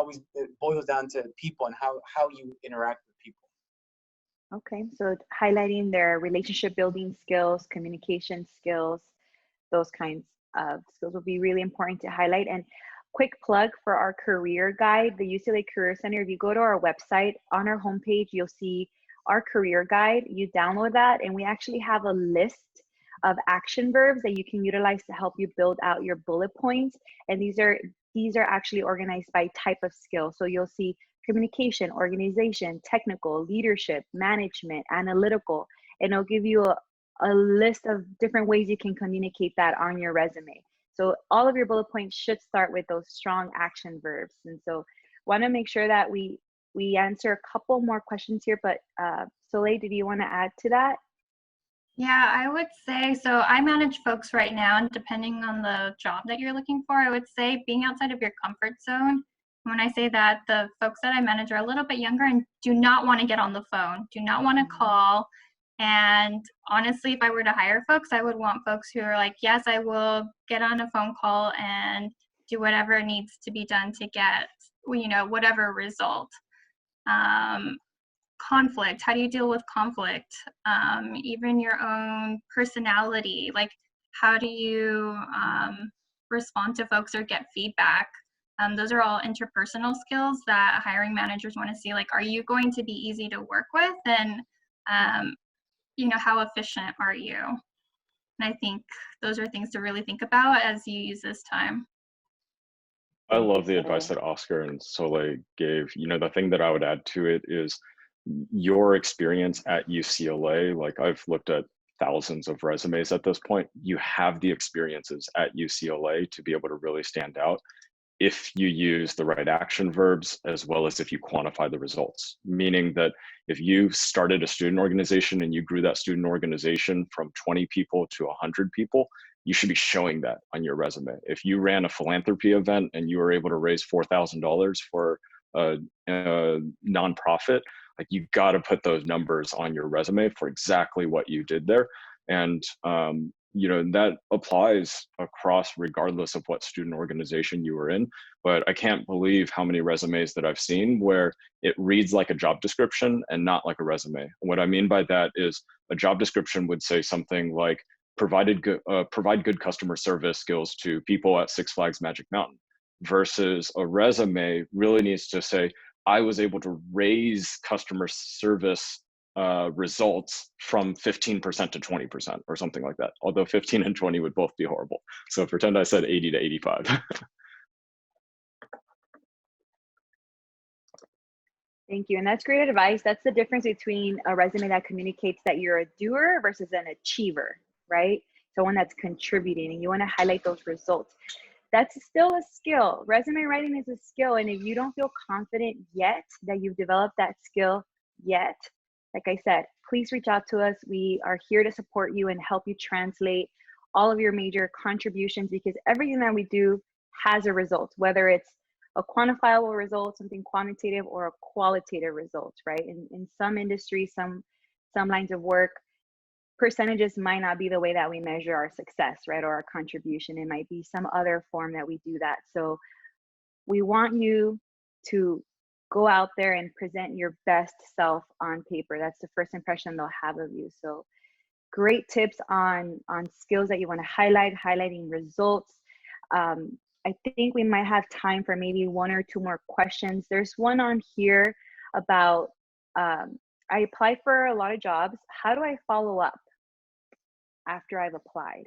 boils down to people and how you interact with people.
Okay, so highlighting their relationship building skills, communication skills, those kinds of skills will be really important to highlight. And quick plug for our career guide, the UCLA Career Center. If you go to our website, on our homepage, you'll see our career guide. You download that, and we actually have a list of action verbs that you can utilize to help you build out your bullet points. And these are actually organized by type of skill. So you'll see communication, organization, technical, leadership, management, analytical, and it'll give you a list of different ways you can communicate that on your resume. So all of your bullet points should start with those strong action verbs. And so want to make sure that we answer a couple more questions here, but Soleil, did you want to add to that?
Yeah, I would say, so I manage folks right now, and depending on the job that you're looking for, I would say being outside of your comfort zone. When I say that, the folks that I manage are a little bit younger and do not want to get on the phone, do not want to call. And honestly, if I were to hire folks, I would want folks who are like, yes, I will get on a phone call and do whatever needs to be done to get, you know, whatever result. Conflict, how do you deal with conflict? Even your own personality, like how do you respond to folks or get feedback? Those are all interpersonal skills that hiring managers want to see. Like, are you going to be easy to work with? And, you know, how efficient are you? And I think those are things to really think about as you use this time.
I love the advice that Oscar and Soleil gave. You know, the thing that I would add to it is your experience at UCLA. Like, I've looked at thousands of resumes at this point. You have the experiences at UCLA to be able to really stand out if you use the right action verbs, as well as if you quantify the results. Meaning that if you started a student organization and you grew that student organization from 20 people to 100 people, you should be showing that on your resume. If you ran a philanthropy event and you were able to raise $4,000 for a nonprofit, like, you got to put those numbers on your resume for exactly what you did there. And you know, that applies across regardless of what student organization you were in. But I can't believe how many resumes that I've seen where it reads like a job description and not like a resume. What I mean by that is a job description would say something like, provide good customer service skills to people at Six Flags Magic Mountain, versus a resume really needs to say, I was able to raise customer service results from 15% to 20% or something like that. Although 15 and 20 would both be horrible. So pretend I said 80 to 85.
Thank you. And that's great advice. That's the difference between a resume that communicates that you're a doer versus an achiever, right? Someone that's contributing, and you want to highlight those results. That's still a skill. Resume writing is a skill. And if you don't feel confident yet that you've developed that skill yet, like I said, please reach out to us. We are here to support you and help you translate all of your major contributions, because everything that we do has a result, whether it's a quantifiable result, something quantitative, or a qualitative result, right? In some industries, some lines of work, percentages might not be the way that we measure our success, right? Or our contribution. It might be some other form that we do that. So we want you to go out there and present your best self on paper. That's the first impression they'll have of you. So great tips on skills that you want to highlight, highlighting results. I think we might have time for maybe one or two more questions. There's one on here about, I applied for a lot of jobs. How do I follow up after I've applied?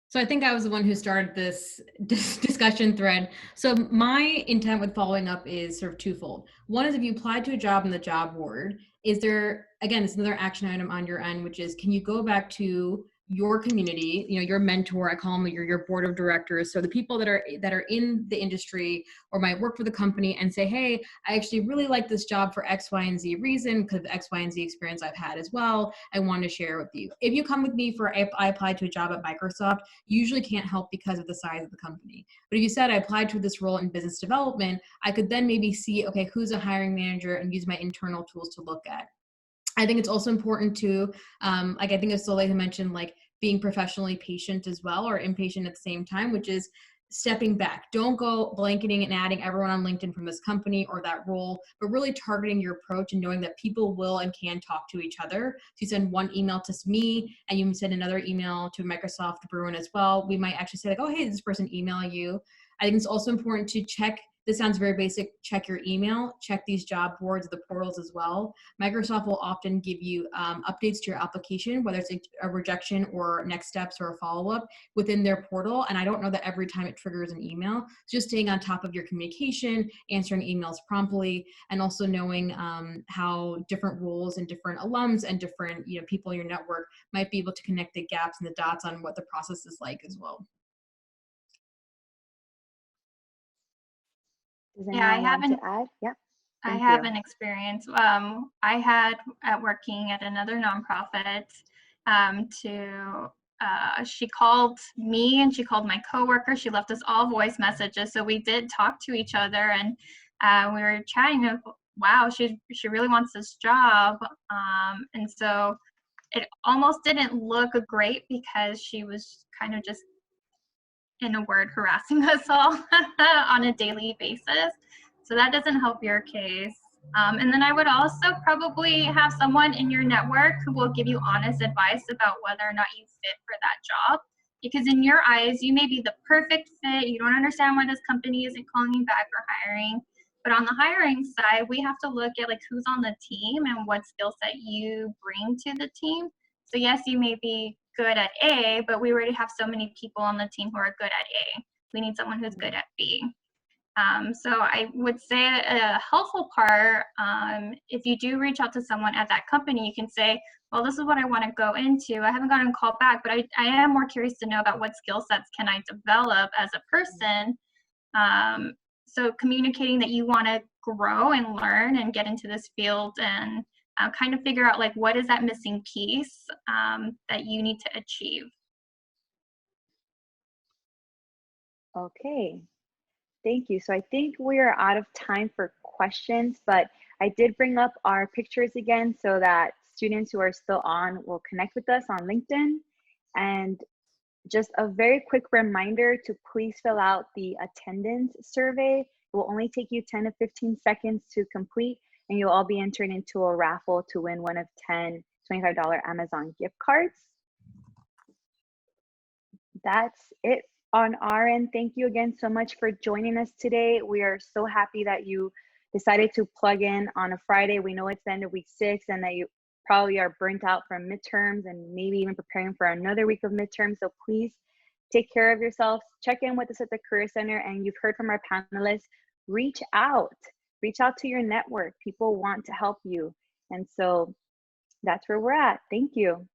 So I think I was the one who started this discussion thread. So my intent with following up is sort of twofold. One is, if you applied to a job in the job board, is there, again, it's another action item on your end, which is, can you go back to your community, you know, your mentor, I call them your board of directors. So the people that are in the industry or might work for the company, and say, hey, I actually really like this job for X, Y, and Z reason, because of X, Y, and Z experience I've had as well. I want to share with you. If you come with me for, I applied to a job at Microsoft, you usually can't help because of the size of the company. But if you said, I applied to this role in business development, I could then maybe see, okay, who's a hiring manager, and use my internal tools to look at. I think it's also important to, like, I think as Soleil mentioned, like, being professionally patient as well, or impatient at the same time, which is stepping back. Don't go blanketing and adding everyone on LinkedIn from this company or that role, but really targeting your approach and knowing that people will and can talk to each other. So you send one email to me and you send another email to Microsoft Bruin as well. We might actually say like, oh, hey, this person email you. I think it's also important to check, this sounds very basic, check your email, check these job boards, the portals as well. Microsoft will often give you updates to your application, whether it's a rejection or next steps or a follow-up within their portal. And I don't know that every time it triggers an email. So just staying on top of your communication, answering emails promptly, and also knowing how different roles and different alums and different people in your network might be able to connect the gaps and the dots on what the process is like as well.
Does
Yeah, I
anyone want
haven't.
to add? Yeah.
I
Thank
have
you.
an experience. I had working at another nonprofit she called me and she called my coworker. She left us all voice messages. So we did talk to each other and we were chatting of, wow, she really wants this job. And so it almost didn't look great because she was kind of just, in a word, harassing us all on a daily basis. So that doesn't help your case. And then I would also probably have someone in your network who will give you honest advice about whether or not you fit for that job. Because in your eyes, you may be the perfect fit. You don't understand why this company isn't calling you back or hiring. But on the hiring side, we have to look at like who's on the team and what skill set you bring to the team. So yes, you may be good at A, but we already have so many people on the team who are good at A. We need someone who's good at B. So I would say a helpful part, if you do reach out to someone at that company, you can say, well, this is what I want to go into. I haven't gotten a call back, but I am more curious to know about what skill sets can I develop as a person. So communicating that you want to grow and learn and get into this field and kind of figure out like what is that missing piece that you need to achieve.
Okay. Thank you. So I think we are out of time for questions, but I did bring up our pictures again so that students who are still on will connect with us on LinkedIn. And just a very quick reminder to please fill out the attendance survey. It will only take you 10 to 15 seconds to complete, and you'll all be entered into a raffle to win one of 10 $25 Amazon gift cards. That's it on our end. Thank you again so much for joining us today. We are so happy that you decided to plug in on a Friday. We know it's the end of week 6 and that you probably are burnt out from midterms and maybe even preparing for another week of midterms. So please take care of yourselves. Check in with us at the Career Center, and you've heard from our panelists. Reach out to your network. People want to help you. And so that's where we're at. Thank you.